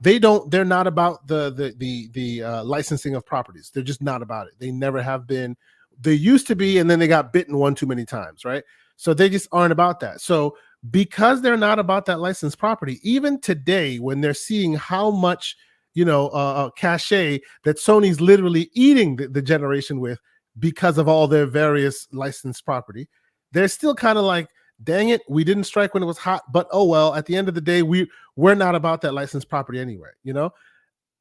They're not about the licensing of properties. They're just not about it. They never have been. They used to be, and then they got bitten one too many times, right? So they just aren't about that. So because they're not about that licensed property, even today, when they're seeing how much cachet that Sony's literally eating the generation with because of all their various licensed property, they're still kind of like, dang it, we didn't strike when it was hot, but oh well, at the end of the day, we're not about that licensed property anyway.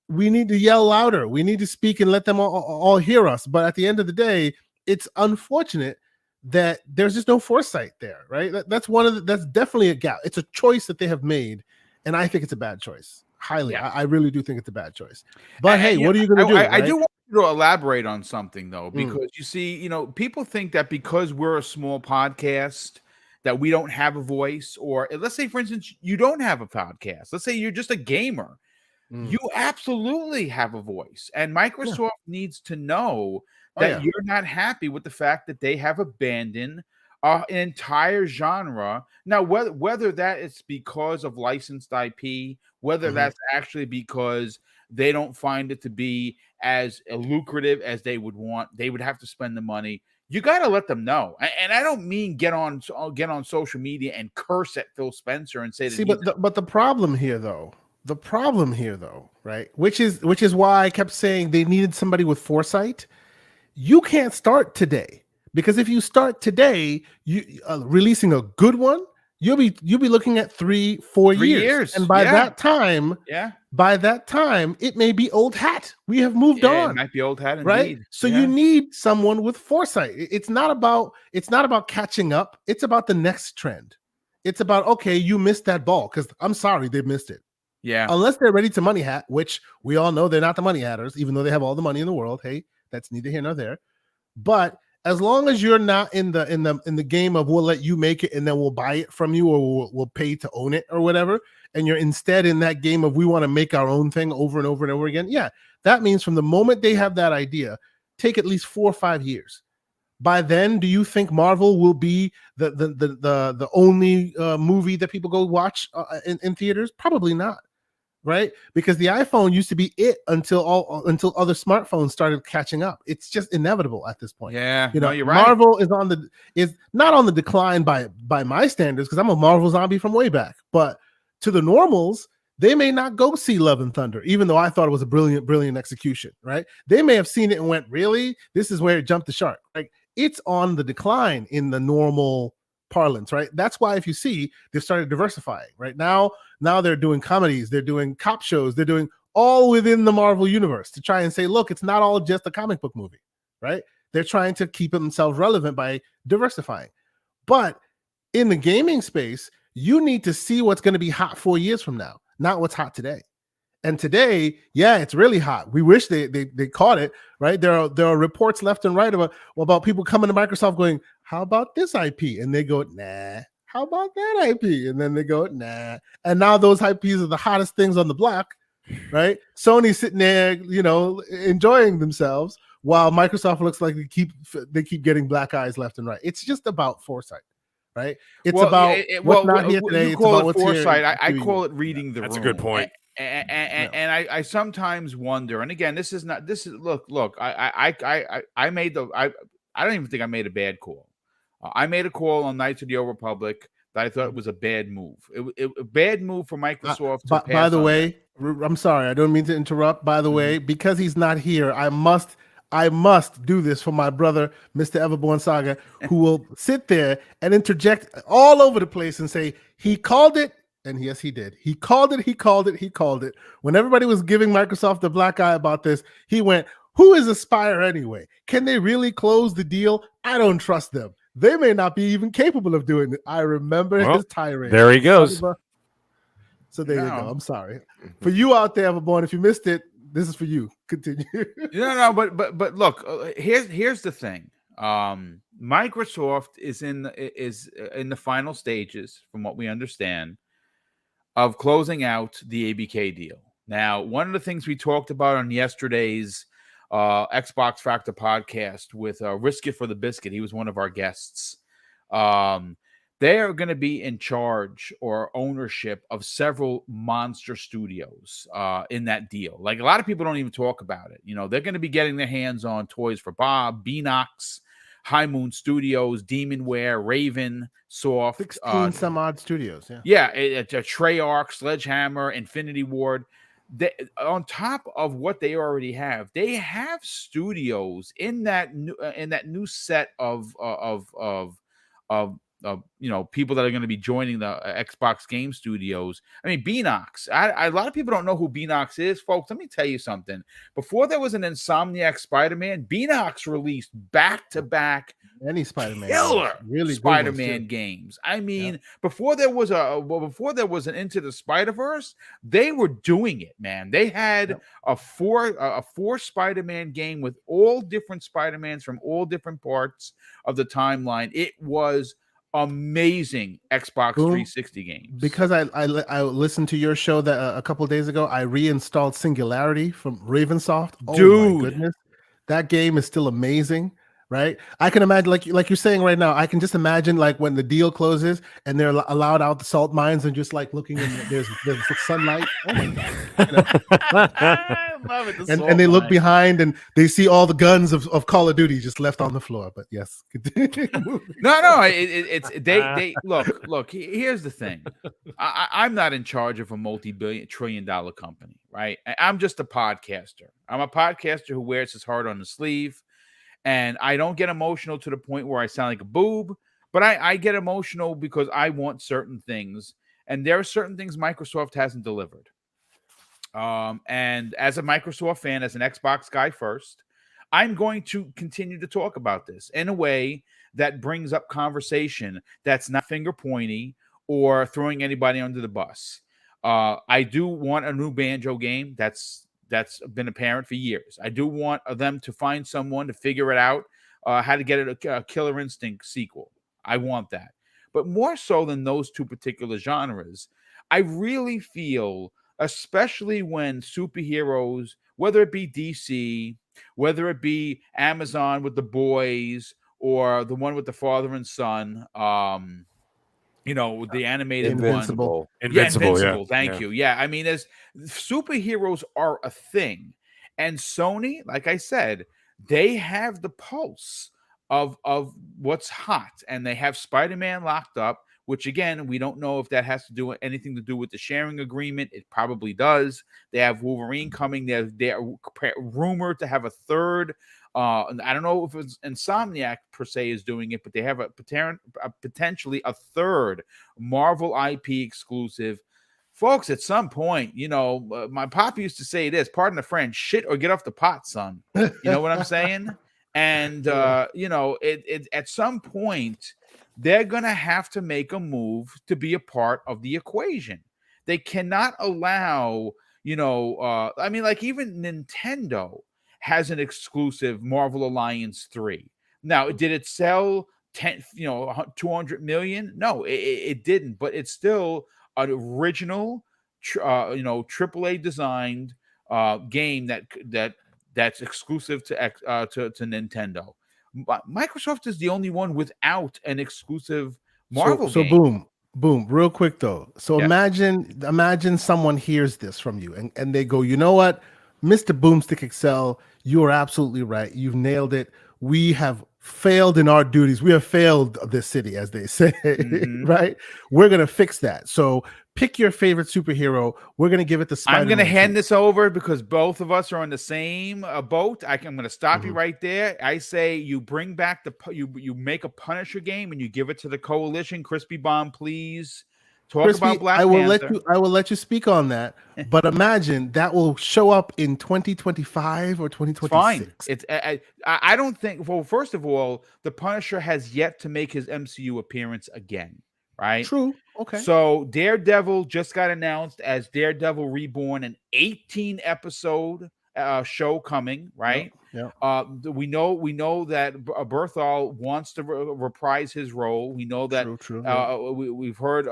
We need to yell louder, we need to speak and let them all hear us. But at the end of the day, it's unfortunate that there's just no foresight there, right? That's definitely a gap. It's a choice that they have made, and I think it's a bad choice. Highly. Yeah. I really do think it's a bad choice. But hey, what are you going to do? I do want you to elaborate on something though, because you see, people think that because we're a small podcast that we don't have a voice, or let's say, for instance, you don't have a podcast. Let's say you're just a gamer. You absolutely have a voice, and Microsoft needs to know that you're not happy with the fact that they have abandoned an entire genre. Now, whether that is because of licensed IP, whether that's actually because they don't find it to be as lucrative as they would want, they would have to spend the money. You got to let them know. And I don't mean get on social media and curse at Phil Spencer and say that. But the problem here, though, right? Which is why I kept saying they needed somebody with foresight. You can't start today, because if you start today, you releasing a good one, you'll be looking at 3-4 years, and by that time, it may be old hat. We have moved on. It might be old hat, indeed. Right? So you need someone with foresight. It's not about catching up. It's about the next trend. It's about, okay, you missed that ball, because I'm sorry, they missed it. Yeah. Unless they're ready to money hat, which we all know they're not the money hatters, even though they have all the money in the world. Hey, that's neither here nor there. But as long as you're not in the game of we'll let you make it and then we'll buy it from you or we'll pay to own it or whatever, and you're instead in that game of we want to make our own thing over and over and over again, yeah, that means from the moment they have that idea, take at least 4 or 5 years. By then, do you think Marvel will be the only movie that people go watch in theaters? Probably not, right? Because the iPhone used to be it until other smartphones started catching up. It's just inevitable at this point. Yeah, you know, you're right. Marvel is not on the decline by my standards because I'm a Marvel zombie from way back. But to the normals, they may not go see Love and Thunder, even though I thought it was a brilliant execution, right? They may have seen it and went, really? This is where it jumped the shark. Like, it's on the decline in the normal parlance, right? That's why if you see, they've started diversifying, right? Now they're doing comedies, they're doing cop shows, they're doing all within the Marvel universe to try and say, look, it's not all just a comic book movie, right? They're trying to keep themselves relevant by diversifying. But in the gaming space, you need to see what's going to be hot 4 years from now, not what's hot today. And today, yeah, it's really hot. We wish they caught it, right? There are reports left and right about people coming to Microsoft going, how about this IP? And they go, nah. How about that IP? And then they go, nah. And now those IPs are the hottest things on the block, right? Sony's sitting there, you know, enjoying themselves while Microsoft looks like they keep getting black eyes left and right. It's just about foresight. Right? It's about what's not here today. You call it foresight. I call it reading the room. That's a good point. And I sometimes wonder, and again, this is look, I made I don't even think I made a bad call. I made a call on Knights of the Old Republic that I thought was a bad move. A bad move for Microsoft. By the way, I'm sorry, I don't mean to interrupt. By the way, because he's not here, I must do this for my brother, Mr. Everborn Saga, who will sit there and interject all over the place and say, he called it. And yes, he did. He called it. When everybody was giving Microsoft the black eye about this, he went, who is Aspire anyway? Can they really close the deal? I don't trust them. They may not be even capable of doing it. I remember his tirade. There he goes. So there you go. I'm sorry. For you out there, Everborn, if you missed it, this is for you. Continue. No, but look, here's the thing. Microsoft is in the final stages, from what we understand, of closing out the ABK deal. Now, one of the things we talked about on yesterday's Xbox Factor podcast with Risk It for the Biscuit, he was one of our guests. They are going to be in charge or ownership of several monster studios in that deal. Like, a lot of people don't even talk about it. You know, they're going to be getting their hands on Toys for Bob, Beanox, High Moon Studios, Demonware, Raven, Soft. 16 some odd studios. Yeah. It's a Treyarch, Sledgehammer, Infinity Ward. On top of what they already have, they have studios in that new set of you know, people that are going to be joining the Xbox Game Studios. I mean, Beanox. A lot of people don't know who Beanox is, folks. Let me tell you something. Before there was an Insomniac Spider-Man, Beanox released back-to-back any Spider-Man killer really Spider-Man games. I mean, before there was an Into the Spider-Verse, they were doing it, man. They had a four Spider-Man game with all different Spider-Mans from all different parts of the timeline. It was amazing Xbox 360 games. Because I listened to your show that a couple of days ago. I reinstalled Singularity from Ravensoft. Dude, my goodness, that game is still amazing. Right, I can imagine, like you're saying right now. I can just imagine, like, when the deal closes and they're allowed out the salt mines and just like looking in, there's sunlight. Oh my god! You know? I love it. And they look behind and they see all the guns of Call of Duty just left on the floor. But yes, no, it's they look. Here's the thing. I'm not in charge of a multi-trillion-dollar company, right? I'm just a podcaster. I'm a podcaster who wears his heart on the sleeve. And I don't get emotional to the point where I sound like a boob, but I get emotional because I want certain things. And there are certain things Microsoft hasn't delivered. And as a Microsoft fan, as an Xbox guy first, I'm going to continue to talk about this in a way that brings up conversation that's not finger pointy or throwing anybody under the bus. I do want a new Banjo game. That's been apparent for years. I do want them to find someone to figure it out How to Get a Killer Instinct sequel. I want that. But more so than those two particular genres, I really feel, especially when superheroes, whether it be DC, whether it be Amazon with The Boys, or the one with the father and son, the animated one. Invincible. Yeah, Invincible. Invincible. Yeah. Thank you. Yeah, I mean, as superheroes are a thing, and Sony, like I said, they have the pulse of what's hot, and they have Spider-Man locked up. Which again, we don't know if that has to do anything to do with the sharing agreement. It probably does. They have Wolverine coming. They're rumored to have a third. I don't know if it's Insomniac per se is doing it, but they have potentially a third Marvel IP exclusive. Folks, at some point, my pop used to say this, pardon the French, shit or get off the pot, son. You know what I'm saying? And, at some point, they're going to have to make a move to be a part of the equation. They cannot allow, like even Nintendo has an exclusive Marvel Alliance 3. Now, did it sell 200 million? No, it didn't, but it's still an original, AAA designed game that's exclusive to Nintendo. Microsoft is the only one without an exclusive Marvel So game. boom, real quick though. So Yeah. imagine someone hears this from you and they go, you know what, Mr. BoomStick XL, you are absolutely right. You've nailed it. We have failed in our duties. We have failed this city, as they say, right? We're going to fix that. So pick your favorite superhero. We're going to give it to Spider-Man. I'm going to hand this over because both of us are on the same boat. I'm going to stop you right there. I say you bring back you make a Punisher game and you give it to the Coalition. Crispy Bomb, please. Talk about Black Panther. I will let you speak on that, but imagine that will show up in 2025 or 2026. It's fine. I don't think. Well, first of all, the Punisher has yet to make his MCU appearance again, right? True. Okay. So Daredevil just got announced as Daredevil Reborn, an 18 episode show coming, right? Yeah. We know that Berthal wants to reprise his role. We know that. True. We've heard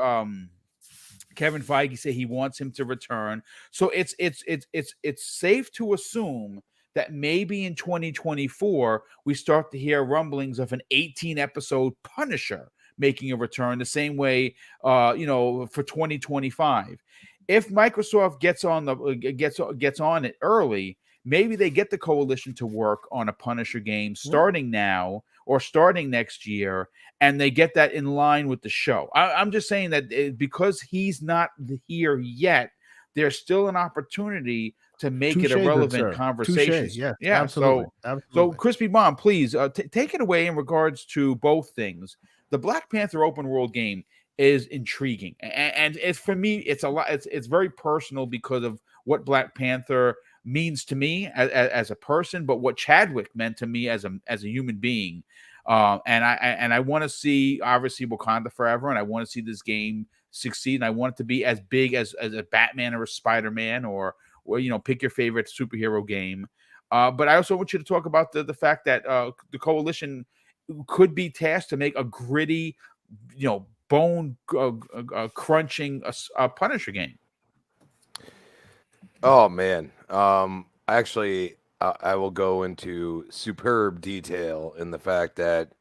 Kevin Feige say he wants him to return. So it's safe to assume that maybe in 2024 we start to hear rumblings of an 18 episode Punisher making a return, the same way for 2025. If Microsoft gets on it early, maybe they get the Coalition to work on a Punisher game starting now or starting next year, and they get that in line with the show. I'm just saying that because he's not here yet, there's still an opportunity to make it a relevant conversation. Yes, yeah, absolutely. So Crispy Bomb, please take it away in regards to both things. The Black Panther open world game is intriguing, and it's, for me, it's a lot. It's very personal because of what Black Panther means to me as a person, but what Chadwick meant to me as a human being. And I want to see, obviously, Wakanda forever, and I want to see this game succeed, and I want it to be as big as a Batman or a Spider-Man or pick your favorite superhero game. But I also want you to talk about the fact that the Coalition could be tasked to make a gritty, bone crunching Punisher game. Oh man, actually, I will go into superb detail in the fact that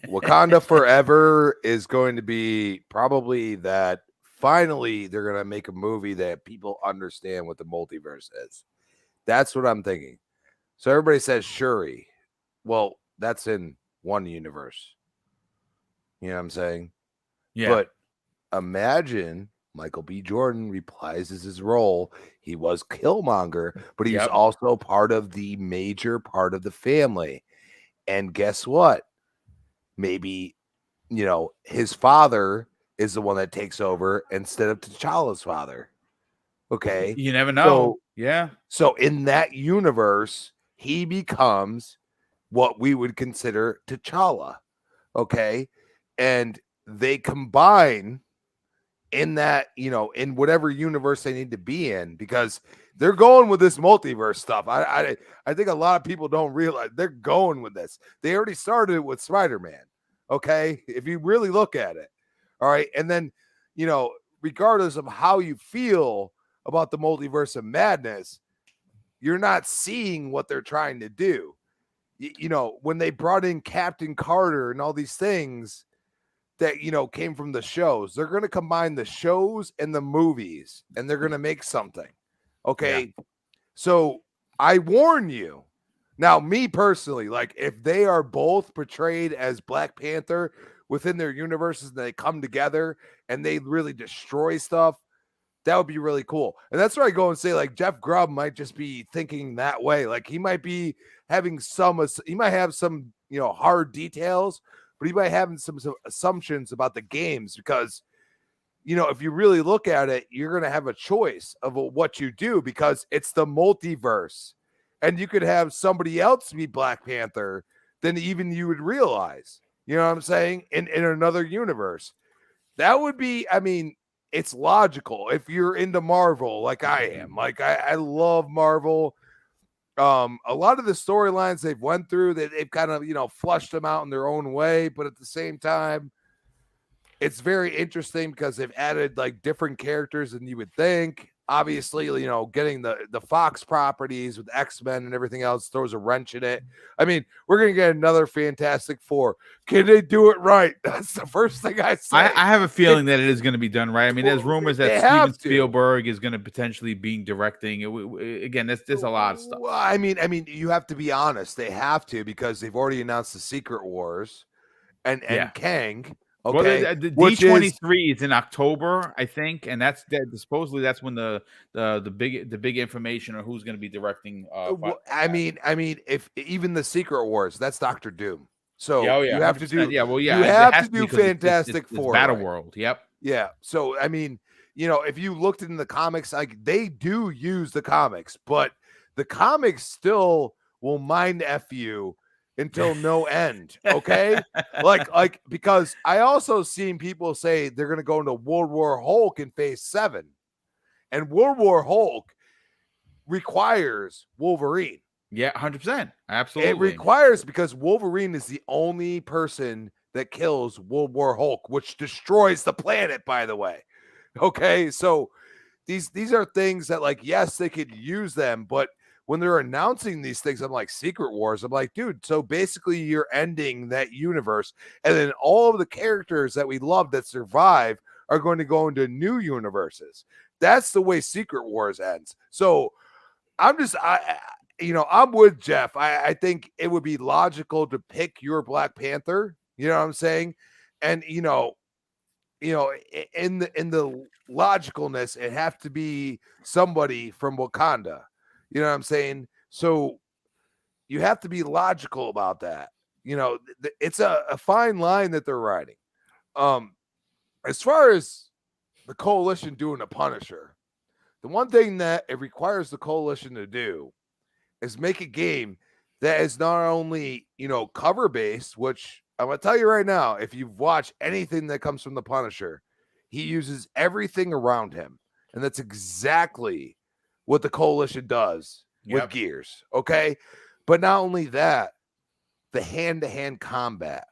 Wakanda Forever is going to be probably that. Finally, they're going to make a movie that people understand what the multiverse is. That's what I'm thinking. So everybody says Shuri. Well, that's in one universe. You know what I'm saying? Yeah. But imagine Michael B. Jordan reprises his role. He was Killmonger, but he's also part of the major part of the family. And guess what? Maybe, his father is the one that takes over instead of T'Challa's father. Okay. You never know. So in that universe, he becomes what we would consider T'Challa. Okay. And they combine in that, in whatever universe they need to be in, because they're going with this multiverse stuff. I think a lot of people don't realize they're going with this. They already started it with Spider-Man. Okay. If you really look at it. All right. And then, regardless of how you feel about the multiverse of madness, you're not seeing what they're trying to do. When they brought in Captain Carter and all these things that, came from the shows, they're going to combine the shows and the movies and they're going to make something. Okay. Yeah. So I warn you now, me personally, like if they are both portrayed as Black Panther within their universes and they come together and they really destroy stuff, that would be really cool. And that's where I go and say, like, Jeff Grubb might just be thinking that way. Like he might be having he might have some, hard details, but he might have some assumptions about the games because, if you really look at it, you're going to have a choice of what you do because it's the multiverse and you could have somebody else be Black Panther than even you would realize, you know what I'm saying? In another universe. That would be, it's logical if you're into Marvel like I am. Like I love Marvel. A lot of the storylines they've went through, they've kind of, flushed them out in their own way, but at the same time, it's very interesting because they've added like different characters than you would think. Obviously, getting the Fox properties with X-Men and everything else throws a wrench in it. We're going to get another Fantastic Four. Can they do it right? That's the first thing I say. I have a feeling that it is going to be done right. There's rumors that Steven Spielberg is going to potentially be directing. Again, there's a lot of stuff. Well, you have to be honest. They have to because they've already announced the Secret Wars and Kang. Okay, well, the D23 is in October, I think, and supposedly that's when the big information on who's going to be directing. If even the Secret Wars, that's Doctor Doom. So you have to do, you have to do Fantastic Four, Battle World. Yep. Yeah. So if you looked in the comics, like they do use the comics, but the comics still will mind F you until no end. Okay. like because I also seen people say they're going to go into World War Hulk in phase 7, and World War Hulk requires Wolverine. Yeah, 100%. Absolutely. It requires, because Wolverine is the only person that kills World War Hulk, which destroys the planet, by the way. Okay. So these are things that, like, yes, they could use them, but when they're announcing these things, I'm like, Secret Wars. I'm like, dude, so basically you're ending that universe. And then all of the characters that we love that survive are going to go into new universes. That's the way Secret Wars ends. So I'm with Jeff. I think it would be logical to pick your Black Panther. You know what I'm saying? And, in the logicalness, it have to be somebody from Wakanda. You know what I'm saying? So you have to be logical about that. It's a fine line that they're riding. As far as the Coalition doing a Punisher, the one thing that it requires the Coalition to do is make a game that is not only, cover based, which I'm going to tell you right now, if you've watched anything that comes from the Punisher, he uses everything around him. And that's exactly what the Coalition does with Gears. Okay. But not only that, the hand-to-hand combat.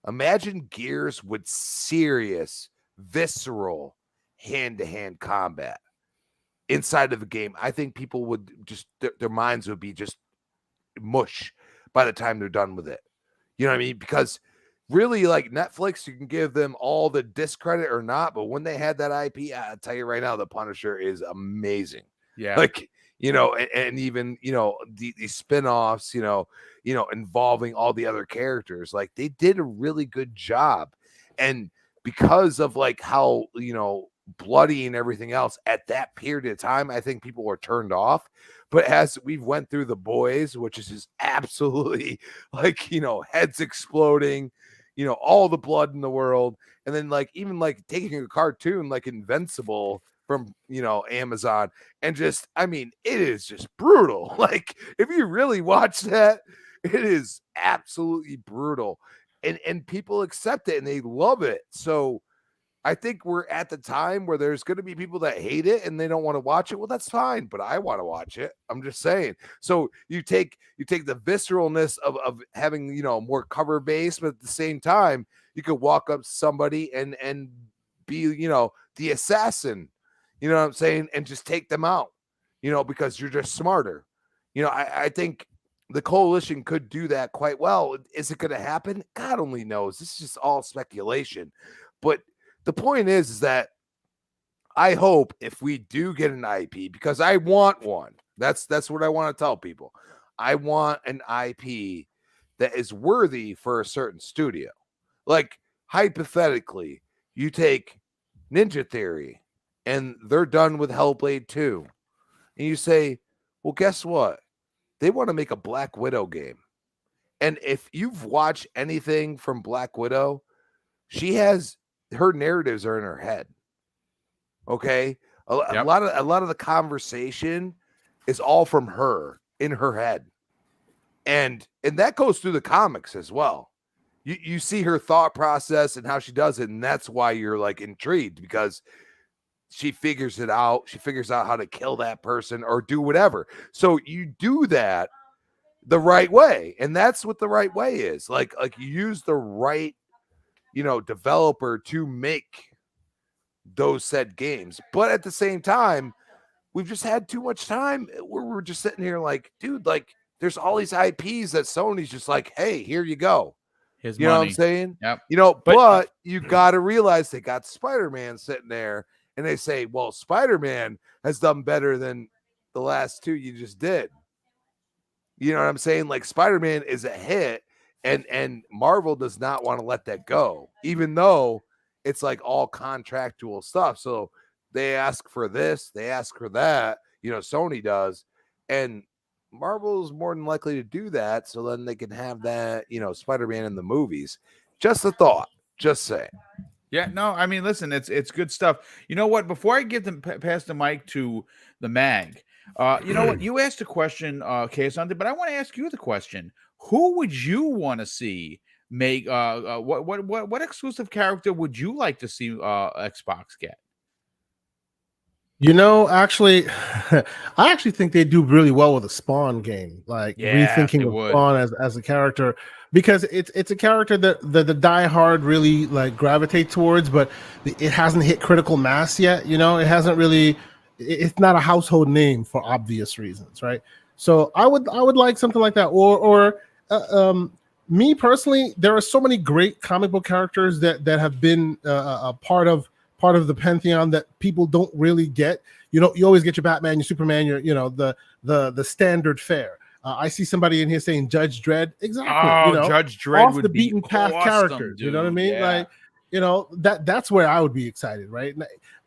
Imagine Gears with serious, visceral hand-to-hand combat inside of a game. I think people would just, their minds would be just mush by the time they're done with it. You know what I mean? Because really, like Netflix, you can give them all the discredit or not, but when they had that IP, I'll tell you right now, the Punisher is amazing. Yeah. Like, and even, the spin-offs, involving all the other characters, like they did a really good job. And because of like how, bloody and everything else at that period of time, I think people were turned off. But as we've went through The Boys, which is just absolutely like, heads exploding, all the blood in the world. And then like, even like taking a cartoon like Invincible from, Amazon, and just, it is just brutal. Like if you really watch that, it is absolutely brutal, and people accept it and they love it. So, I think we're at the time where there's going to be people that hate it and they don't want to watch it. Well, that's fine, but I want to watch it. I'm just saying. So you take the visceralness of having, you know, more cover base, but at the same time, you could walk up to somebody and be, you know, the assassin, you know what I'm saying, and just take them out, you know, because you're just smarter. You know, I think the coalition could do that quite well. Is it going to happen? God only knows. This is just all speculation. But the point is that I hope if we do get an IP, because I want one. That's what I want to tell people. I want an IP that is worthy for a certain studio. Like, hypothetically, you take Ninja Theory and they're done with Hellblade 2. And you say, well, guess what? They want to make a Black Widow game. And if you've watched anything from Black Widow, her narratives are in her head. Okay. A lot of the conversation is all from her in her head. And that goes through the comics as well. You see her thought process and how she does it. And that's why you're like intrigued, because she figures it out. She figures out how to kill that person or do whatever. So you do that the right way. And that's what the right way is. Like you use the right, you know, developer to make those said games. But at the same time, we've just had too much time where we're just sitting here like, dude, like there's all these IPs that Sony's just like, hey, here you go. His you money. know what I'm saying? Yep. You know, but you got to realize they got Spider-Man sitting there and they say, well, Spider-Man has done better than the last two you just did. You know what I'm saying? Like Spider-Man is a hit, and Marvel does not want to let that go, even though it's like all contractual stuff. So they ask for this, they ask for that, you know, Sony does, and Marvel is more than likely to do that. So then they can have that, you know, Spider-Man in the movies. Just a thought, just saying. Yeah, no, I mean, listen, it's good stuff. You know what? Before I give them pass the mic to the mag, you know what? You asked a question, K-Sunday, but I want to ask you the question: who would you want to see make? What exclusive character would you like to see Xbox get? You know, actually, I actually think they do really well with a Spawn game, like rethinking of Spawn as a character, because it's a character that the diehard really like gravitate towards, but it hasn't hit critical mass yet. You know, it hasn't really. It's not a household name for obvious reasons, right? So I would like something like that, or me personally, there are so many great comic book characters that have been a part of the pantheon that people don't really get. You know, you always get your Batman, your Superman, your, you know, the standard fare. I see somebody in here saying Judge Dredd. Exactly. Oh, you know, Judge Dredd off would the be beaten path awesome, characters. dude. You know what I mean? Yeah. Like, you know, that's where I would be excited, right?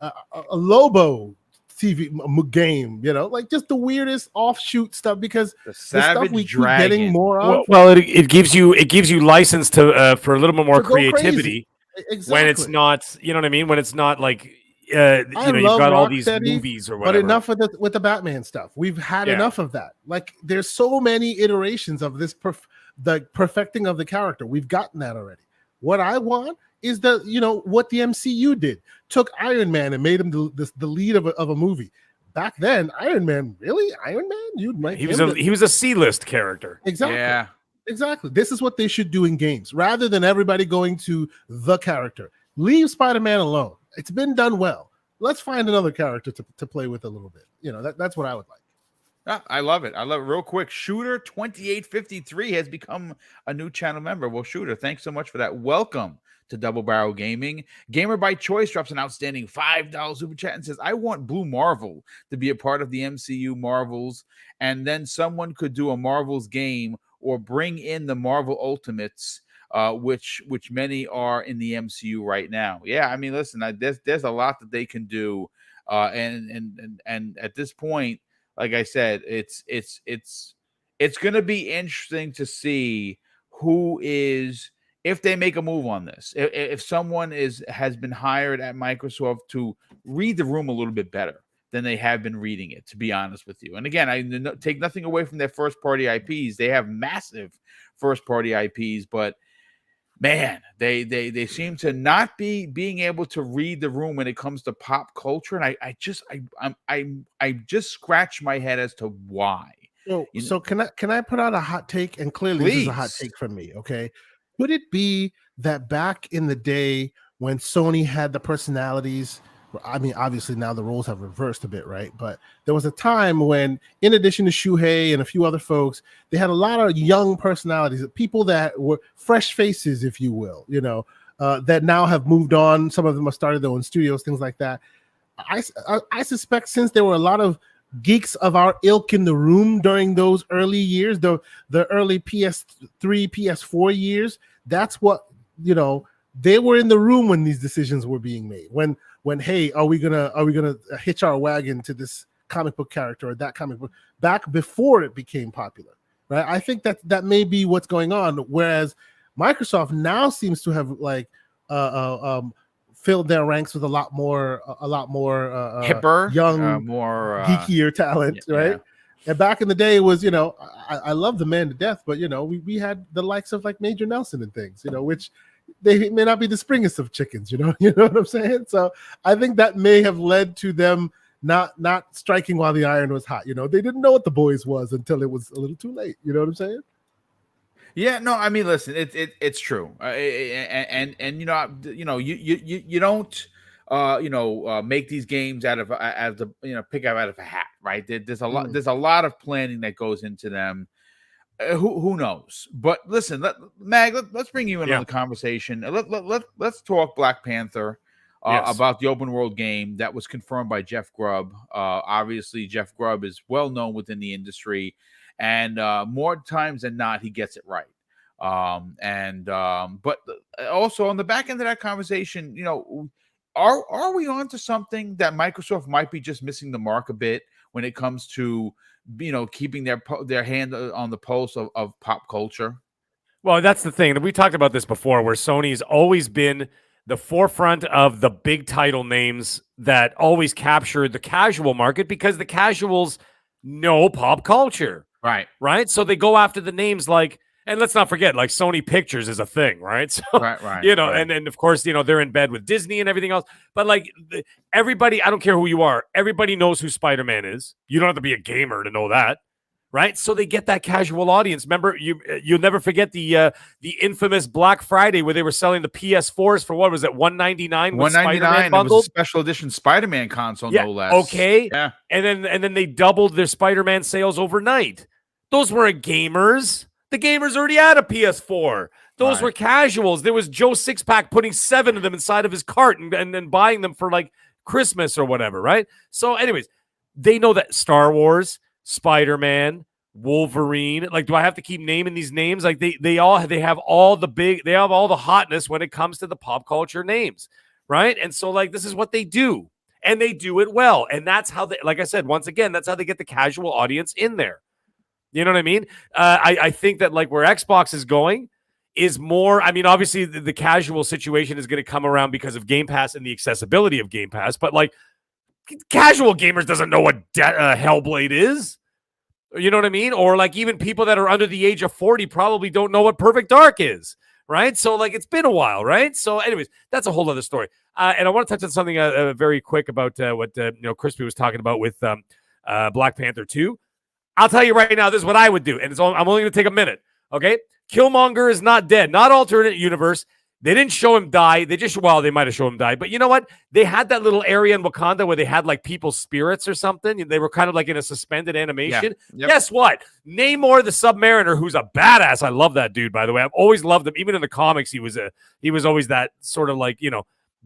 A Lobo TV game, you know, like just the weirdest offshoot stuff, because The stuff we keep getting more of. Well, it gives you license to for a little bit more creativity. Exactly. When it's not, you know what I mean? When it's not like, you know, you've got all these movies or whatever. But enough with the Batman stuff. We've had enough of that. Like, there's so many iterations of this, the perfecting of the character. We've gotten that already. What I want is what the MCU did. Took Iron Man and made him the lead of a movie. Back then, Iron Man, really? Iron Man? He was a C-list character. Exactly. Yeah. Exactly. This is what they should do in games, rather than everybody going to the character. Leave Spider-Man alone. It's been done well. Let's find another character to play with a little bit. You know, that's what I would like. I love it. I love it. Real quick, Shooter 2853 has become a new channel member. Well, Shooter, thanks so much for that. Welcome to Double Barrel Gaming. Gamer by Choice drops an outstanding $5 super chat and says, I want Blue Marvel to be a part of the MCU Marvels, and then someone could do a Marvels game or bring in the Marvel Ultimates, which many are in the MCU right now. Yeah, I mean, listen, there's a lot that they can do, and at this point, like I said, it's going to be interesting to see who is, if they make a move on this, if someone has been hired at Microsoft to read the room a little bit better than they have been reading it, to be honest with you. And again, I take nothing away from their first-party IPs. They have massive first-party IPs, but man, they seem to not be being able to read the room when it comes to pop culture, and I just scratch my head as to why. So can I put out a hot take? And clearly this is a hot Please. take from me. Okay, could it be that back in the day when Sony had the personalities? I mean, obviously now the roles have reversed a bit, right? But there was a time when, in addition to Shuhei and a few other folks, they had a lot of young personalities, people that were fresh faces, if you will, that now have moved on. Some of them have started their own studios, things like that. I suspect, since there were a lot of geeks of our ilk in the room during those early years, the early PS3, PS4 years, that's what, they were in the room when these decisions were being made. When hey, are we gonna hitch our wagon to this comic book character or that comic book, back before it became popular, right? I think that may be what's going on. Whereas Microsoft now seems to have filled their ranks with a lot more hipper, young, more geekier talent, right? Yeah. And back in the day, it was, I love the man to death, but we had the likes of like Major Nelson and things, which they may not be the springest of chickens, you know what I'm saying? So I think that may have led to them not striking while the iron was hot. They didn't know what The Boys was until it was a little too late. You know what I'm saying? Yeah, no, I mean, listen, it's true, and you don't make these games out of the pick out of a hat, right? There's a lot of planning that goes into them. Who knows? But listen, let's bring you in on the conversation. Let's talk Black Panther. About the open world game that was confirmed by Jeff Grubb. Obviously, Jeff Grubb is well known within the industry, and more times than not, he gets it right. But also on the back end of that conversation, are we on to something that Microsoft might be just missing the mark a bit when it comes to keeping their hand on the pulse of pop culture? Well, that's the thing. We talked about this before, where Sony's always been the forefront of the big title names that always capture the casual market, because the casuals know pop culture. Right. So they go after the names like, and let's not forget, like Sony Pictures is a thing, right? So, right. And of course, they're in bed with Disney and everything else. But like everybody, I don't care who you are, everybody knows who Spider-Man is. You don't have to be a gamer to know that. Right, so they get that casual audience. Remember, you'll never forget the infamous Black Friday where they were selling the PS4s for, what was it, $199? $199. It was a special edition Spider-Man console, no less. Okay. Yeah. And then they doubled their Spider-Man sales overnight. Those weren't gamers. The gamers already had a PS4. Those were casuals. There was Joe Sixpack putting 7 of them inside of his cart and then buying them for like Christmas or whatever, right? So, anyways, they know that Star Wars, Spider-Man, Wolverine, like, do I have to keep naming these names? Like they have all the hotness when it comes to the pop culture names, right? And so like this is what they do, and they do it well. And that's how they, like I said, once again, that's how they get the casual audience in there. You know what I mean? I think that like where Xbox is going is more, I mean, obviously the casual situation is going to come around because of Game Pass and the accessibility of Game Pass, but like casual gamers doesn't know what Hellblade is. You know what I mean? Or like even people that are under the age of 40 probably don't know what Perfect Dark is, right? So like it's been a while, right? So anyways, that's a whole other story. And I want to touch on something very quick about what Crispy was talking about with Black Panther 2. I'll tell you right now, this is what I would do, and I'm only going to take a minute, okay? Killmonger is not dead, not alternate universe. They didn't show him die. They might have shown him die. But you know what? They had that little area in Wakanda where they had like people's spirits or something. They were kind of like in a suspended animation. Yeah. Yep. Guess what? Namor the Submariner, who's a badass. I love that dude, by the way. I've always loved him. Even in the comics, he was always that sort of like,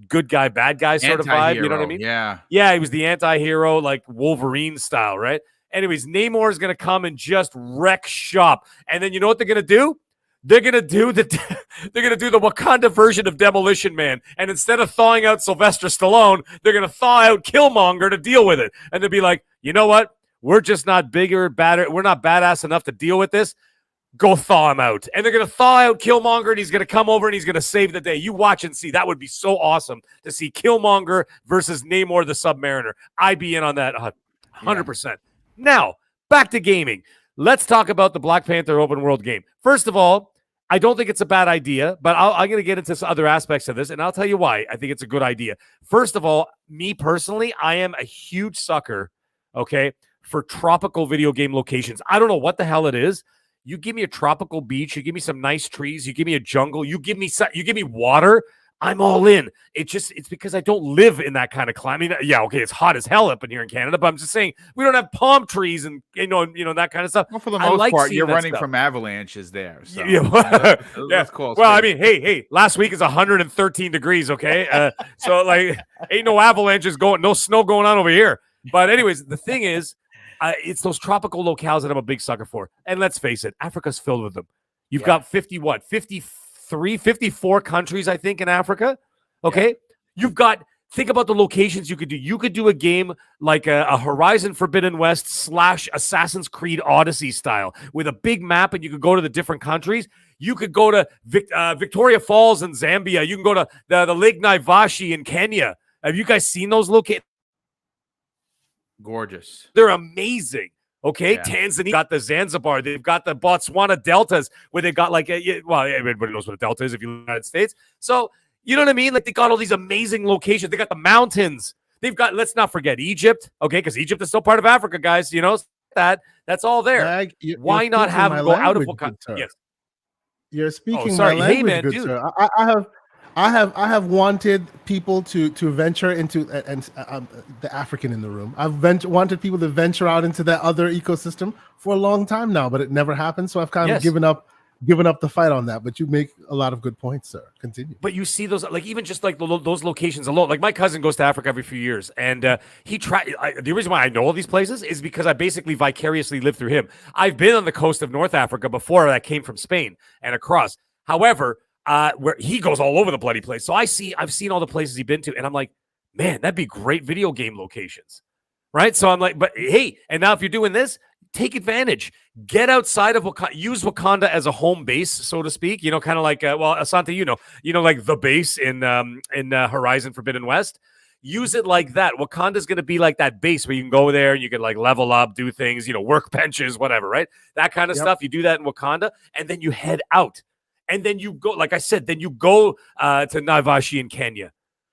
good guy, bad guy sort of vibe. You know what I mean? Yeah. Yeah, he was the anti-hero, like Wolverine style, right? Anyways, Namor is going to come and just wreck shop. And then you know what they're going to do? They're gonna do the Wakanda version of Demolition Man, and instead of thawing out Sylvester Stallone, they're gonna thaw out Killmonger to deal with it. And they'll be like, you know what? We're just not bigger, badder. We're not badass enough to deal with this. Go thaw him out. And they're gonna thaw out Killmonger, and he's gonna come over and he's gonna save the day. You watch and see. That would be so awesome to see Killmonger versus Namor the Submariner. I'd be in on that 100%. Yeah. Now back to gaming. Let's talk about the Black Panther open world game. First of all, I don't think it's a bad idea, but I'm going to get into some other aspects of this, and I'll tell you why I think it's a good idea. First of all, me personally, I am a huge sucker, okay, for tropical video game locations. I don't know what the hell it is. You give me a tropical beach, you give me some nice trees, you give me a jungle, you give me water, I'm all in. It's because I don't live in that kind of climate. Yeah, okay, it's hot as hell up in here in Canada, but I'm just saying we don't have palm trees and you know that kind of stuff. Well, for the most part, you're running from avalanches there. So let's call well, I mean, hey, last week is 113 degrees. Okay, so like, ain't no avalanches going, no snow going on over here. But anyways, the thing is, it's those tropical locales that I'm a big sucker for. And let's face it, Africa's filled with them. You've got 54 countries, I think, in Africa. Okay. You've got, think about the locations you could do. You could do a game like a Horizon Forbidden West / Assassin's Creed Odyssey style with a big map, and you could go to the different countries. You could go to Victoria Falls in Zambia. You can go to the Lake Naivashi in Kenya. Have you guys seen those locations? Gorgeous. They're amazing. Okay, Tanzania got the Zanzibar. They've got the Botswana deltas where they've got like everybody knows what a delta is if you live in the United States. So you know what I mean? Like they got all these amazing locations. They got the mountains. They've got, let's not forget Egypt. Okay, because Egypt is still part of Africa, guys. You know that's all there. Why not have them go out of Wakanda? Yes, you're speaking my language, hey, man, good dude. Sir. I have wanted people to venture into the African in the room. I've wanted people to venture out into that other ecosystem for a long time now, but it never happened. So I've kind of given up the fight on that. But you make a lot of good points, sir. Continue. But you see those, like even just like those locations alone. Like my cousin goes to Africa every few years, and the reason why I know all these places is because I basically vicariously lived through him. I've been on the coast of North Africa before. That came from Spain and across. However, where he goes all over the bloody place. So I've seen all the places he's been to, and I'm like, man, that'd be great video game locations, right? So I'm like, but hey, and now if you're doing this, take advantage. Get outside of Wakanda. Use Wakanda as a home base, so to speak. You know, kind of like, Asante, you know, like the base in Horizon Forbidden West. Use it like that. Wakanda's going to be like that base where you can go there and you can like level up, do things, you know, work benches, whatever, right? That kind of stuff. You do that in Wakanda, and then you head out. And then you go, like I said, to Naivashi in Kenya.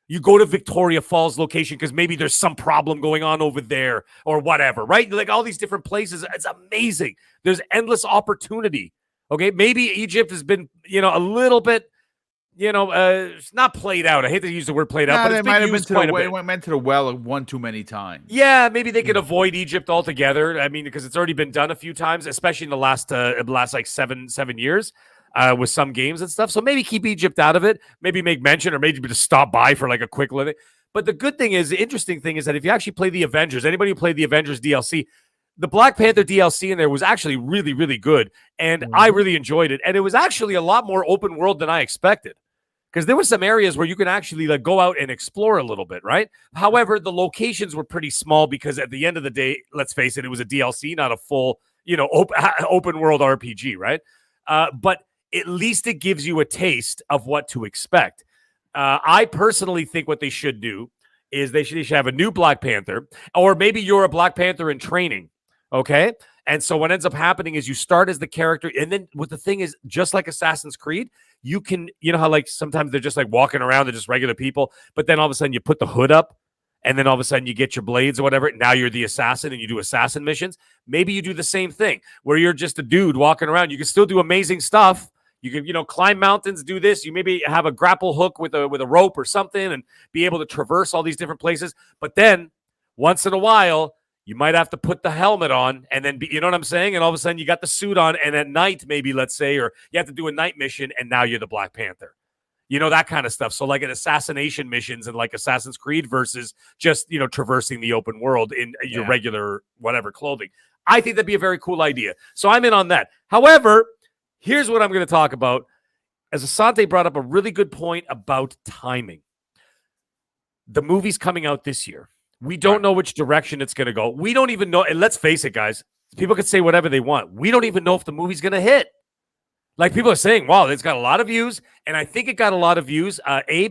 You go to Victoria Falls location because maybe there's some problem going on over there or whatever, right? Like all these different places. It's amazing. There's endless opportunity. Okay, maybe Egypt has been, you know, a little bit, you know, it's not played out. I hate to use the word played out, but it might have been went to the well one too many times. Yeah, maybe they could avoid Egypt altogether. I mean, because it's already been done a few times, especially in the last like seven years. With some games and stuff. So maybe keep Egypt out of it. Maybe make mention or maybe just stop by for like a quick living. But the good thing is, the interesting thing is that if you actually play the Avengers, anybody who played the Avengers DLC, the Black Panther DLC in there was actually really, really good. And I really enjoyed it. And it was actually a lot more open world than I expected. Because there were some areas where you can actually like go out and explore a little bit, right? However, the locations were pretty small because at the end of the day, let's face it, it was a DLC, not a full, you know, open world RPG, right? But at least it gives you a taste of what to expect. I personally think what they should do is they should have a new Black Panther, or maybe you're a Black Panther in training, okay? And so what ends up happening is you start as the character, and then what the thing is, just like Assassin's Creed, you can, you know how like sometimes they're just like walking around, they're just regular people, but then all of a sudden you put the hood up, and then all of a sudden you get your blades or whatever. Now you're the assassin and you do assassin missions. Maybe you do the same thing where you're just a dude walking around. You can still do amazing stuff. You can, you know, climb mountains, do this. You maybe have a grapple hook with a rope or something and be able to traverse all these different places. But then once in a while, you might have to put the helmet on and then you know what I'm saying? And all of a sudden you got the suit on, and at night, maybe, let's say, or you have to do a night mission and now you're the Black Panther. You know, that kind of stuff. So like an assassination missions and like Assassin's Creed versus just, you know, traversing the open world in your regular whatever clothing. I think that'd be a very cool idea. So I'm in on that. However, here's what I'm going to talk about. As Asante brought up a really good point about timing. The movie's coming out this year. We don't know which direction it's going to go. We don't even know. And let's face it, guys. People can say whatever they want. We don't even know if the movie's going to hit. Like people are saying, wow, it's got a lot of views. And I think it got a lot of views,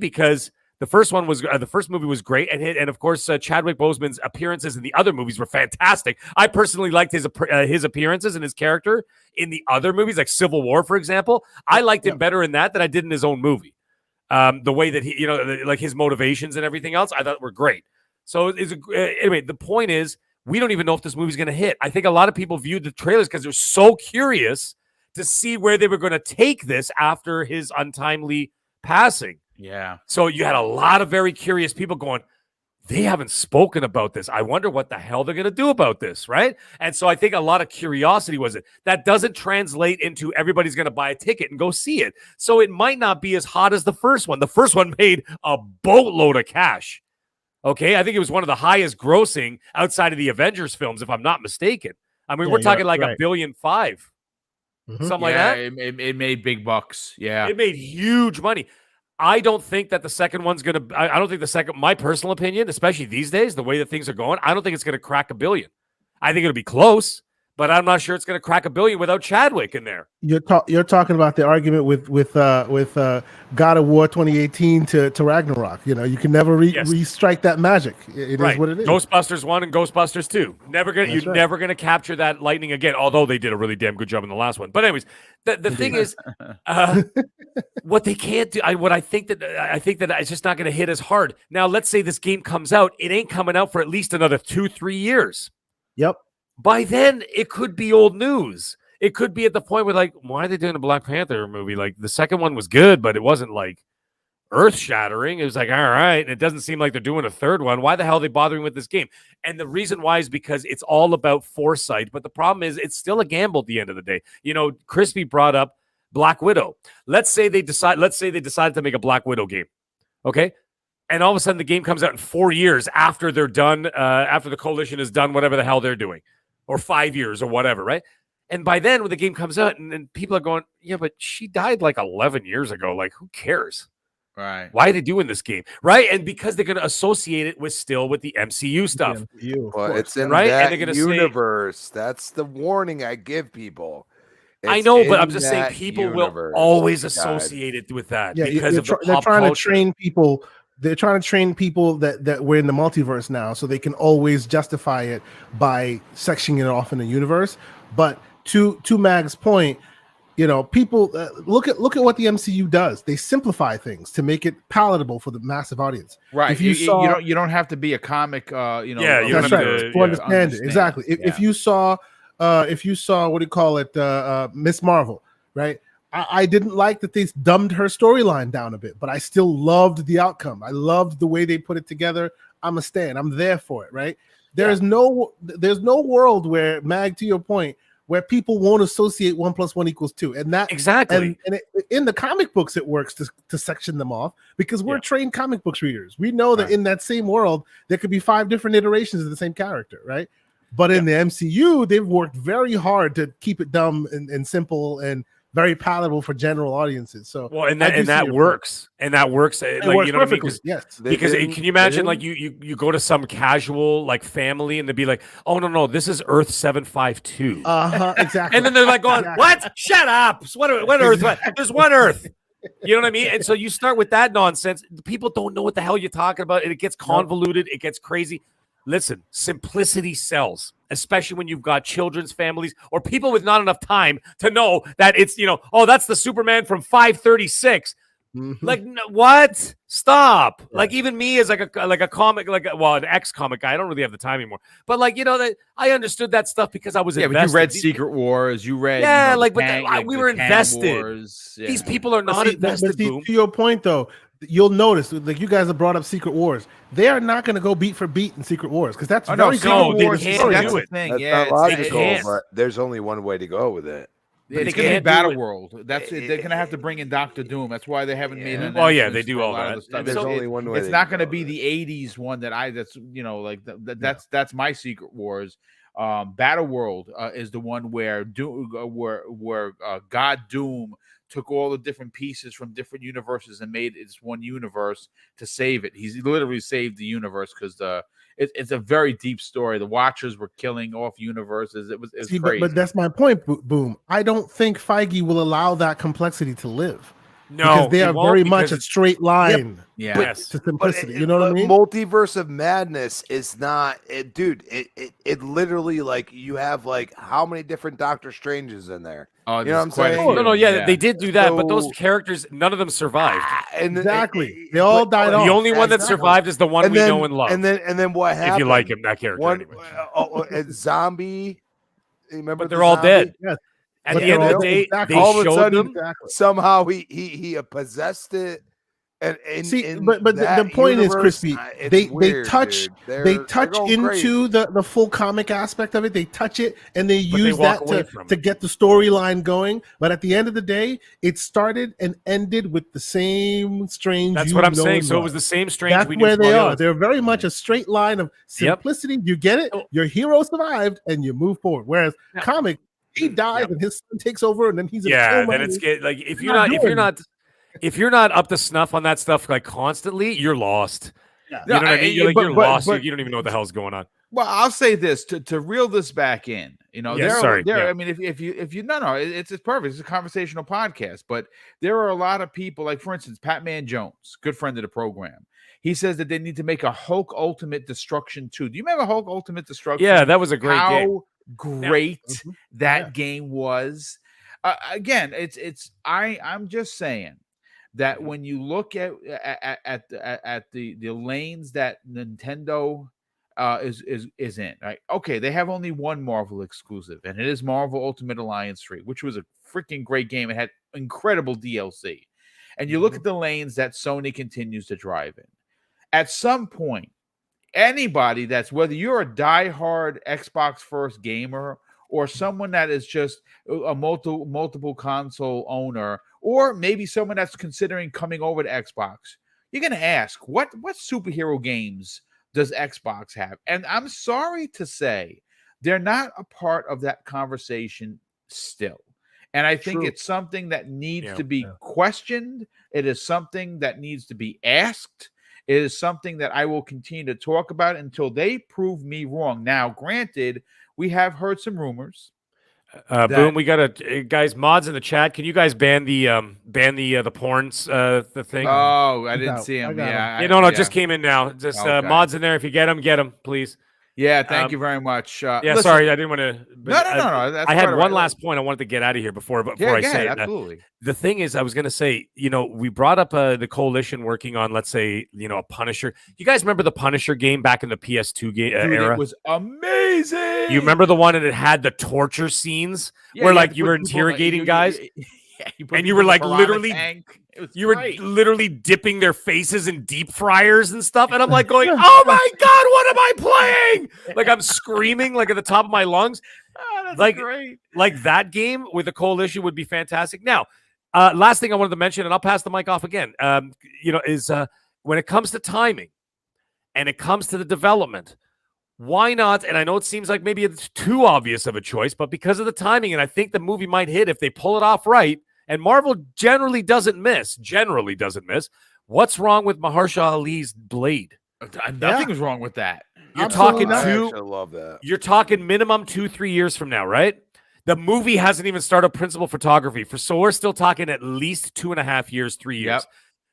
because The first one was the first movie was great, and of course Chadwick Boseman's appearances in the other movies were fantastic. I personally liked his appearances and his character in the other movies, like Civil War, for example. I liked him better in that than I did in his own movie. The way that he, like his motivations and everything else, I thought were great. So anyway, the point is, we don't even know if this movie's going to hit. I think a lot of people viewed the trailers because they're so curious to see where they were going to take this after his untimely passing. Yeah. So you had a lot of very curious people going, they haven't spoken about this. I wonder what the hell they're going to do about this, right? And so I think a lot of curiosity was it. That doesn't translate into everybody's going to buy a ticket and go see it. So it might not be as hot as the first one. The first one made a boatload of cash. Okay, I think it was one of the highest grossing outside of the Avengers films, if I'm not mistaken. I mean, we're talking like $1.5 billion, something like that. It made big bucks. Yeah, it made huge money. I don't think that the second one's going to, I don't think the second, my personal opinion, especially these days, the way that things are going, I don't think it's going to crack $1 billion. I think it'll be close, but I'm not sure it's going to crack $1 billion without Chadwick in there. You're talking about the argument with God of War 2018 to Ragnarok. You can never restrike that magic. It is what it is. Ghostbusters 1 and Ghostbusters 2. Never gonna capture that lightning again. Although they did a really damn good job in the last one. But anyways, the thing is, what they can't do. I think that it's just not going to hit as hard. Now, let's say this game comes out. It ain't coming out for at least another 2-3 years. Yep. By then, it could be old news. It could be at the point where, like, why are they doing a Black Panther movie? Like, the second one was good, but it wasn't, like, earth-shattering. It was like, all right, and it doesn't seem like they're doing a third one. Why the hell are they bothering with this game? And the reason why is because it's all about foresight. But the problem is it's still a gamble at the end of the day. Crispy brought up Black Widow. Let's say they decided to make a Black Widow game, okay? And all of a sudden, the game comes out in 4 years after they're done, after the coalition is done, whatever the hell they're doing. Or 5 years or whatever, right? And by then, when the game comes out and people are going, yeah, but she died like 11 years ago. Like, who cares? Right. Why are they doing this game? Right? And because they're going to associate it with the MCU stuff. Well, it's in right? that and they're universe. That's the warning I give people. I know, but I'm just saying people will always associate it with that because they're trying to train people. They're trying to train people that we're in the multiverse now, so they can always justify it by sectioning it off in the universe. But to Mag's point, people look at what the MCU does. They simplify things to make it palatable for the massissive audience. Right. If you don't have to be a comic. You don't have to understand it exactly. If you saw what do you call it, Miss Marvel, right? I didn't like that they dumbed her storyline down a bit, but I still loved the outcome. I loved the way they put it together. I'm a stan. I'm there for it, right? There's no world where, Mag, to your point, where people won't associate 1 + 1 = 2, and that exactly. And in the comic books, it works to section them off because we're trained comic books readers. We know that in that same world there could be 5 different iterations of the same character, right? But in the MCU, they've worked very hard to keep it dumb and simple and very palatable for general audiences. So and that works. And that works. It works perfectly. Yes. Because can you imagine like you go to some casual like family and they'd be like, oh no, this is Earth 752. Exactly. And then they're like going, what? Shut up. What Earth? What? There's one Earth. You know what I mean? And so you start with that nonsense. People don't know what the hell you're talking about, and it gets convoluted. It gets crazy. Listen, simplicity sells, especially when you've got children's families or people with not enough time to know that it's, that's the Superman from 536. Mm-hmm. Like, what? Stop. Yeah. Like, even me as like a comic, an ex-comic guy, I don't really have the time anymore. But that I understood that stuff because I was invested. But you read Secret Wars, you read we were invested. Yeah. These people are not invested. To your point, though, you'll notice, like you guys have brought up Secret Wars, they are not going to go beat for beat in Secret Wars because that's That's the thing. That's not logical, but there's only one way to go with it. It's going to be Battle World. That's it. They're going to have to bring in Doctor Doom. That's why they haven't made an. Oh yeah, they do all that. There's only one way. It's not going to be the '80s one that's my Secret Wars. Battle World is the one where God Doom took all the different pieces from different universes and made it one universe to save it. He's literally saved the universe because it's a very deep story. The Watchers were killing off universes. It was crazy. But that's my point, Boom. I don't think Feige will allow that complexity to live. because they it are won't, very much because a straight line Yeah. Yes. to But simplicity. You know what I mean? Multiverse of Madness is not, dude. It literally, like, you have like how many different Doctor Stranges in there? Oh, You know there's what I'm quite a saying? few. No, yeah, Yeah. they did do that, but those So- characters, none of them survived. Exactly. They all died The off. only one that Exactly. survived is the one we know and love. And then what happened? if you like him, that character, One anyway. zombie. You remember? But the they're all zombie? dead. Yes. At But the they're end of all the dead. day, Exactly. they All of a showed sudden, them. Exactly. somehow he possessed it. And See, in but the that point is, universe, Crispy, it's they weird, touch dude. they They're touch going crazy. into the full comic aspect of it. They touch it and they But they use walk that away to from to it. get the storyline going. But at the end of the day, it started and ended with the same Strange. That's you what I'm know saying. and So it love. was the same Strange That's we knew where from they all the are. others. They're very much a straight line of Yep. simplicity. You get it. Oh. Your hero survived, and you move forward. Whereas Yeah. comic, he dies Yep. and his son takes over, and then he's in Yeah, coma. then it's like if You're you're not up to snuff on that stuff like constantly, you're lost. Yeah. You know what I mean? You're like, but- you're but- lost. but- you don't even know what the hell's going on. Well, I'll say this to reel this back in. You know, Yeah, sorry, yeah. I mean, if you no, it's perfect. It's a conversational podcast, but there are a lot of people, like for instance, Patman Jones, good friend of the program. He says that they need to make a Hulk Ultimate Destruction 2. Do you remember Hulk Ultimate Destruction? Yeah, that was a great How game. great that Yeah. game was. Again, I'm just saying that when you look at the lanes that Nintendo is in, right? Okay, they have only one Marvel exclusive, and it is Marvel Ultimate Alliance 3, which was a freaking great game. It had incredible DLC. And you look at the lanes that Sony continues to drive in. At some point, anybody that's, whether you're a diehard Xbox first gamer or someone that is just a multiple console owner, or maybe someone that's considering coming over to Xbox, you're going to ask, what superhero games does Xbox have? And I'm sorry to say, they're not a part of that conversation still. And I think True. it's something that needs Yeah. to be questioned. It is something that needs to be asked. It is something that I will continue to talk about until they prove me wrong. Now, granted, we have heard some rumors. Boom, we got guys, mods in the chat. Can you guys ban the porns the thing? Oh, I He's didn't out. see I him. got Yeah, yeah, no, just came in now. Just Okay. mods in there. If you get them, please. Yeah, thank you very much. Yeah, listen, sorry, I didn't want to. No. That's I had quite one all right. last point I wanted to get out of here before Yeah, I say it. absolutely. The thing is, I was going to say, we brought up the coalition working on, let's say, a Punisher. You guys remember the Punisher game back in the PS2 game Dude, era? it was amazing. You remember the one that it had the torture scenes where like you were interrogating guys? And you were like literally, you were literally dipping their faces in deep fryers and stuff. And I'm like going, oh my God, what am I playing? Like I'm screaming like at the top of my lungs. Oh, that's like, great. Like that game with the coalition would be fantastic. Now, last thing I wanted to mention, and I'll pass the mic off again, is when it comes to timing and it comes to the development, why not? And I know it seems like maybe it's too obvious of a choice, but because of the timing, and I think the movie might hit if they pull it off right, and Marvel generally doesn't miss. What's wrong with Mahershala Ali's Blade? Nothing is wrong with that. You're Absolutely talking not. I two. actually love that. You're talking minimum 2-3 years from now, right? The movie hasn't even started principal photography so we're still talking at least 2.5 years, 3 years.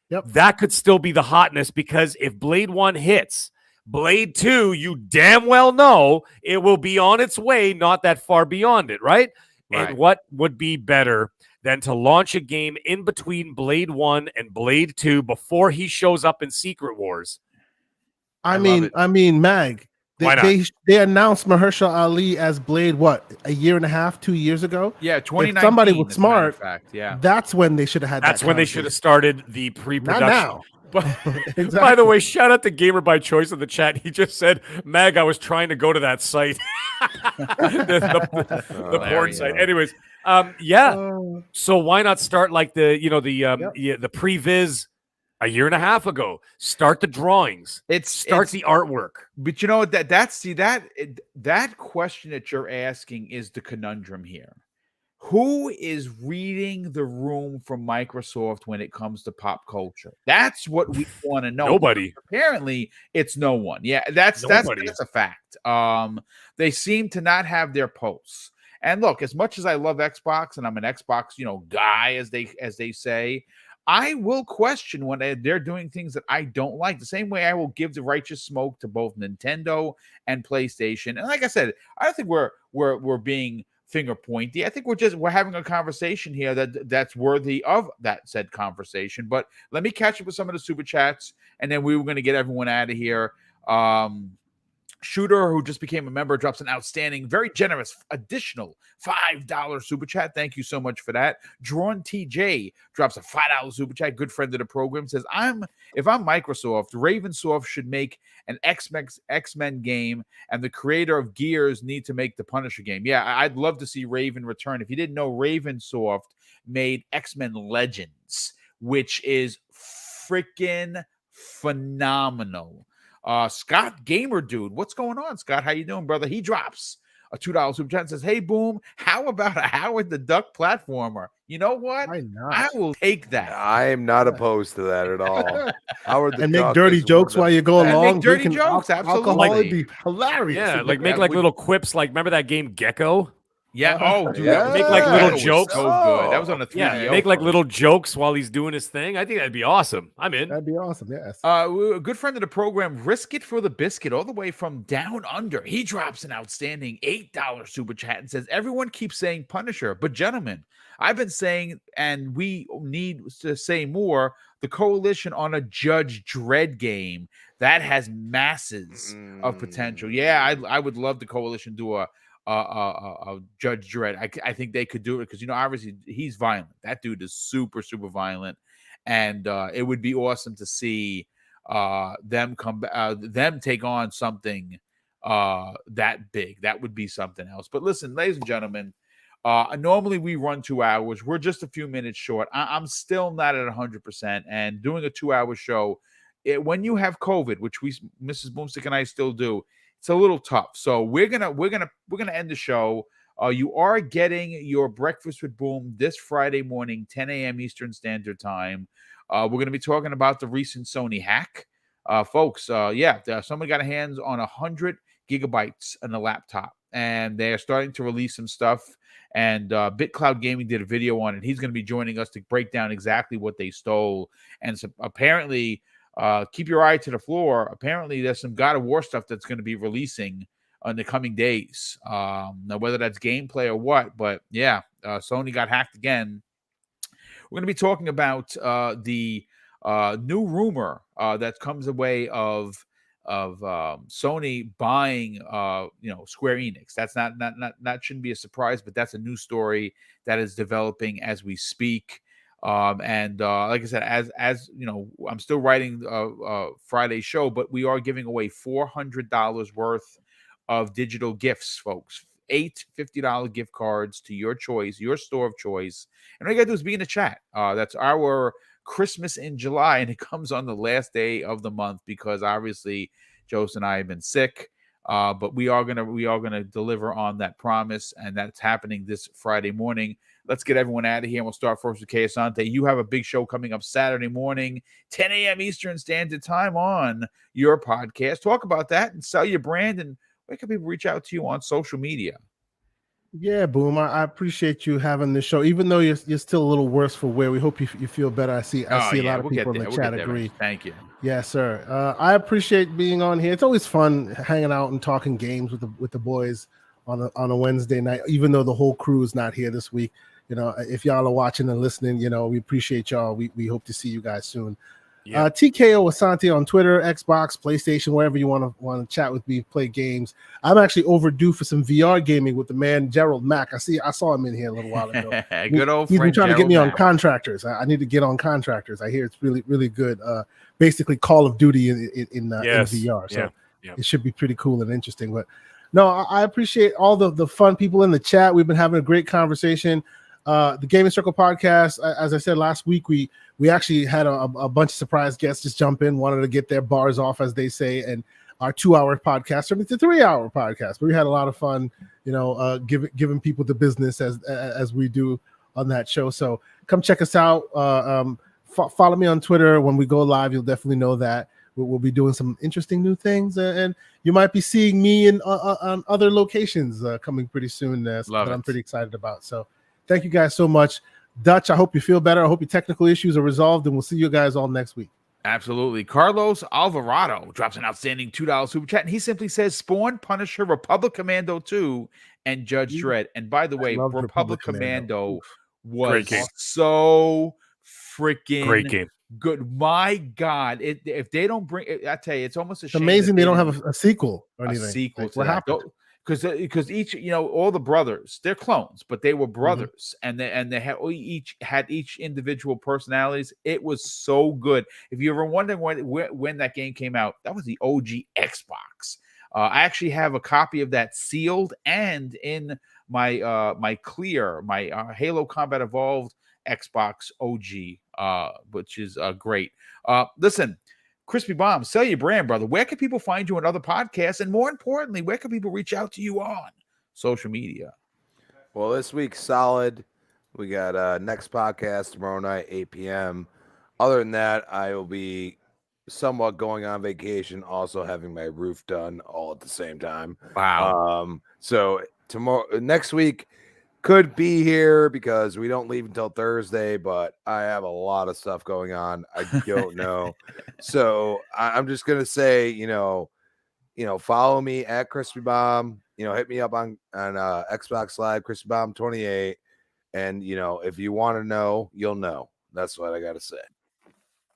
Yep. That could still be the hotness because if Blade 1 hits, Blade 2, you damn well know it will be on its way, not that far beyond it, right? And what would be better than to launch a game in between Blade 1 and Blade 2 before he shows up in Secret Wars? I mean, Mag. Why not? They announced Mahershala Ali as Blade. What, a year and a half, 2 years ago? Yeah, 2019. If somebody was as a matter of smart, fact, yeah. that's when they should have had. That's when they should have started the pre-production. Not now. But by the way, shout out to Gamer by Choice in the chat. He just said, "Mag, I was trying to go to that site, the porn site." Anyways, So why not start like the previs a year and a half ago? Start the drawings. Start the artwork. But you know what? That question that you're asking is the conundrum here. Who is reading the room from Microsoft when it comes to pop culture? That's what we want to know. Nobody. Apparently, it's no one. Yeah, that's a fact. They seem to not have their pulse. And look, as much as I love Xbox and I'm an Xbox, guy, as they say, I will question when they're doing things that I don't like. The same way I will give the righteous smoke to both Nintendo and PlayStation. And like I said, I don't think we're being finger pointy. I think we're having a conversation here that's worthy of that said conversation. But let me catch up with some of the super chats, and then we were going to get everyone out of here. Shooter, who just became a member, drops an outstanding, very generous additional $5 super chat. Thank you so much for that. Drawn TJ drops a $5 super chat. Good friend of the program, says, if I'm Microsoft, Ravensoft should make an X-Men game, and the creator of Gears need to make the Punisher game. Yeah, I'd love to see Raven return. If you didn't know, Ravensoft made X-Men Legends, which is freaking phenomenal. Scott Gamer Dude, what's going on, Scott? How you doing, brother? He drops a $2 super chat and says, hey, Boom, how about a Howard the Duck platformer? You know what? I will take that. I am not opposed to that at all. Howard the and Duck make dirty jokes while you go along. Make dirty jokes, absolutely. Alcohol would be hilarious. Yeah, like make like little quips. Like, remember that game Gecko? Yeah. Oh, dude. Yeah. Make like little jokes. So good. That was on the 3DO. Yeah, make like little jokes while he's doing his thing. I think that'd be awesome. I'm in. That'd be awesome. Yes. A good friend of the program, Risk It for the Biscuit, all the way from Down Under. He drops an outstanding $8 super chat and says, everyone keeps saying Punisher, but gentlemen, I've been saying, and we need to say more, the coalition on a Judge Dredd game that has masses of potential. Yeah, I would love the coalition do a Judge Dredd. I think they could do it because, obviously he's violent. That dude is super, super violent. And it would be awesome to see them take on something that big. That would be something else. But listen, ladies and gentlemen, normally we run 2 hours. We're just a few minutes short. I'm still not at 100%. And doing a 2-hour show, when you have COVID, which Mrs. Boomstick and I still do, it's a little tough. So we're gonna end the show. You are getting your Breakfast with Boom this Friday morning, 10 a.m. Eastern Standard Time. We're going to be talking about the recent Sony hack. Folks, someone got hands on 100 gigabytes on a laptop, and they are starting to release some stuff. And BitCloud Gaming did a video on it. He's going to be joining us to break down exactly what they stole. And so apparently, keep your eye to the floor. Apparently, there's some God of War stuff that's going to be releasing in the coming days. Now, whether that's gameplay or what, but yeah, Sony got hacked again. We're going to be talking about the new rumor that comes away of Sony buying Square Enix. That's not shouldn't be a surprise, but that's a new story that is developing as we speak. Like I said, as you know, I'm still writing Friday's show, but we are giving away $400 worth of digital gifts, folks. 8 $50 gift cards to your choice, your store of choice. And all you gotta do is be in the chat. That's our Christmas in July, and it comes on the last day of the month because obviously Joseph and I have been sick. But we are gonna deliver on that promise, and that's happening this Friday morning. Let's get everyone out of here, and we'll start first with KOTOR. You have a big show coming up Saturday morning, 10 a.m. Eastern Standard Time on your podcast. Talk about that and sell your brand, and where can people reach out to you on social media? Yeah, Boom. I appreciate you having this show, even though you're still a little worse for wear. We hope you feel better. I see a lot of people in the chat agree. Thank you. Yes, sir. I appreciate being on here. It's always fun hanging out and talking games with the boys on a Wednesday night, even though the whole crew is not here this week. If y'all are watching and listening, we appreciate y'all. We hope to see you guys soon. Yeah. TKO Asante on Twitter, Xbox, PlayStation, wherever you want to chat with me, play games. I'm actually overdue for some VR gaming with the man Gerald Mack. I saw him in here a little while ago. Good old He's friend been trying Gerald to get me Mack. on Contractors. I need to get on Contractors. I hear it's really, really good. Basically Call of Duty in VR. So it should be pretty cool and interesting. But no, I appreciate all the fun people in the chat. We've been having a great conversation. The Gaming Circle podcast, as I said last week, we actually had a bunch of surprise guests just jump in, wanted to get their bars off, as they say, and our 2-hour podcast turned into a 3-hour podcast. But we had a lot of fun, giving people the business as we do on that show. So come check us out. Follow me on Twitter. When we go live, you'll definitely know that. We'll be doing some interesting new things, and you might be seeing me on other locations coming pretty soon that I'm pretty excited about. So thank you guys so much. Dutch, I hope you feel better. I hope your technical issues are resolved, and we'll see you guys all next week. Absolutely. Carlos Alvarado drops an outstanding $2 super chat, and he simply says, Spawn, Punisher, Republic Commando 2, and Judge Dredd. And by the way, loved Republic Commando Great was game. so Great freaking game. good. My God. If they don't bring it, I tell you, it's almost a It's shame. amazing they don't have a sequel or a anything. sequel Like, to what that. happened? Because each, all the brothers, they're clones, but they were brothers, and they had each individual personalities. It was so good. If you're ever wondering when that game came out, that was the OG Xbox. I actually have a copy of that sealed and in my my Halo Combat Evolved Xbox OG, which is great. Listen. Crispy Bomb, sell your brand, brother. Where can people find you on other podcasts? And more importantly, where can people reach out to you on social media? Well, this week's solid. We got next podcast tomorrow night, 8 p.m. Other than that, I will be somewhat going on vacation, also having my roof done all at the same time. Wow. So next week could be here because we don't leave until Thursday, but I have a lot of stuff going on. I don't know. So I'm just gonna say, follow me at Crispy Bomb. Hit me up on Xbox Live, Crispy Bomb 28. And if you want to know, you'll know. That's what I gotta say.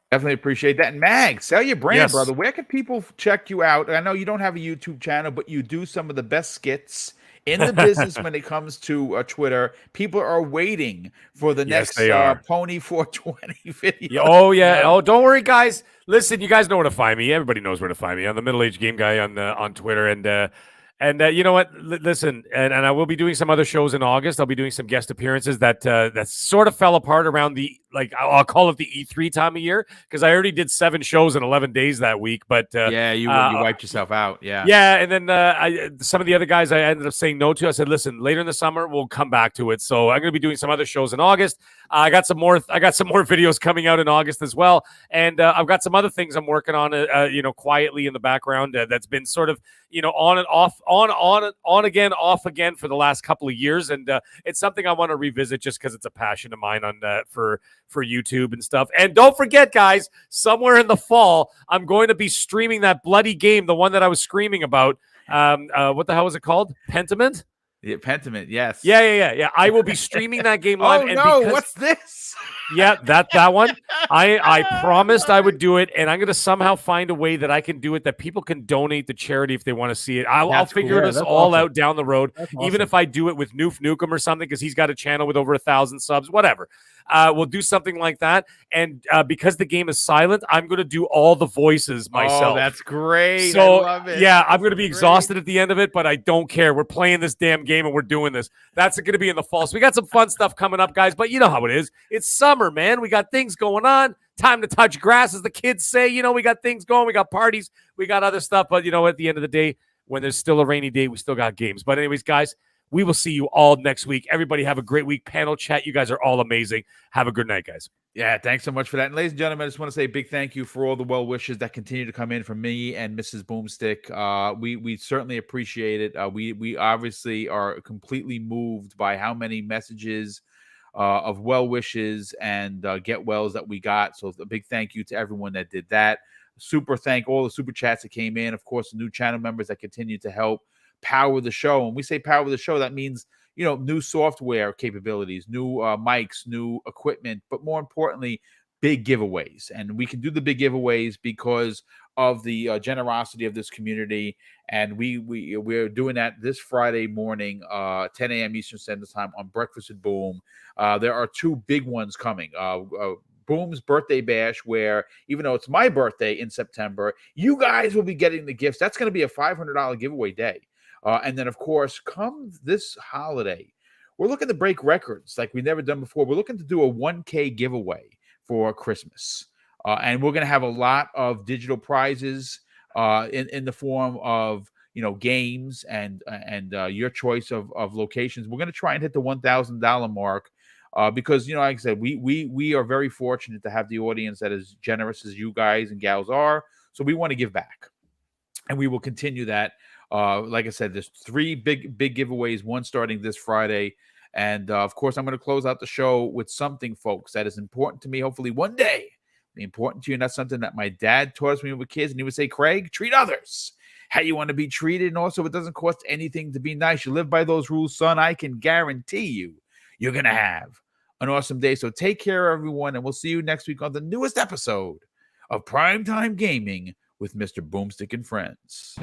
Definitely appreciate that. And Mag, sell your brand, Yes. brother. Where can people check you out? I know you don't have a YouTube channel, but you do some of the best skits in the business when it comes to Twitter. People are waiting for the Yes, next they are. Pony 420 video. Yeah, oh yeah. Oh, don't worry, guys. Listen, you guys know where to find me. Everybody knows where to find me. I'm the middle-aged game guy on Twitter, and you know what? Listen, and I will be doing some other shows in August. I'll be doing some guest appearances that sort of fell apart around I'll call it the E3 time of year, because I already did 7 shows in 11 days that week. But Yeah, you wiped yourself out. Yeah. yeah, and then some of the other guys I ended up saying no to. I said, listen, later in the summer we'll come back to it. So I'm going to be doing some other shows in August. I got some more videos coming out in August as well, and I've got some other things I'm working on, quietly in the background that's been sort of on and off, on again, off again for the last couple of years, and it's something I want to revisit just because it's a passion of mine for YouTube and stuff. And don't forget, guys, somewhere in the fall, I'm going to be streaming that bloody game, the one that I was screaming about. What the hell was it called? Pentiment? Yeah, Pentiment, yes. Yeah. I will be streaming that game live. Oh, no, what's this? Yeah, that one. I promised I would do it, and I'm going to somehow find a way that I can do it that people can donate to charity if they want to see it. I'll figure this all out down the road, even if I do it with Noof Nukem or something, because he's got a channel with over 1,000 subs, whatever. We'll do something like that, and because the game is silent, I'm going to do all the voices myself. Oh, that's great. So, I love it. yeah, I'm going to be exhausted at the end of it, but I don't care. We're playing this damn game, and we're doing this. That's going to be in the fall. So we got some fun stuff coming up, guys, but you know how it is. It's summer, man. We got things going on. Time to touch grass, as the kids say. We got things going. We got parties. We got other stuff, but at the end of the day, when there's still a rainy day, we still got games. But anyways, guys, we will see you all next week. Everybody have a great week. Panel chat. You guys are all amazing. Have a good night, guys. Yeah, thanks so much for that. And ladies and gentlemen, I just want to say a big thank you for all the well wishes that continue to come in from me and Mrs. BoomStick. We certainly appreciate it. We obviously are completely moved by how many messages of well wishes and get wells that we got. So a big thank you to everyone that did that. Super thank all the super chats that came in. Of course, the new channel members that continue to help power the show. When we say power the show, that means new software capabilities, new mics, new equipment, but more importantly, big giveaways. And we can do the big giveaways because of the generosity of this community. And we're doing that this Friday morning, 10 a.m. Eastern Standard Time on Breakfast with Boom. There are 2 big ones coming. Boom's birthday bash, where even though it's my birthday in September, you guys will be getting the gifts. That's going to be a $500 giveaway day. And then, of course, come this holiday, we're looking to break records like we've never done before. We're looking to do a 1K giveaway for Christmas. And we're going to have a lot of digital prizes in the form of, games and your choice of locations. We're going to try and hit the $1,000 mark because, like I said, we are very fortunate to have the audience that is generous as you guys and gals are. So we want to give back. And we will continue that. Like I said, there's 3 big giveaways, one starting this Friday, And of course, I'm going to close out the show with something, folks, that is important to me. Hopefully one day be important to you. And that's something that my dad taught us when we were kids. And he would say, Craig, treat others how you want to be treated. And also, it doesn't cost anything to be nice. You live by those rules, son. I can guarantee you're going to have an awesome day. So take care, everyone. And we'll see you next week on the newest episode of Primetime Gaming with Mr. Boomstick and Friends.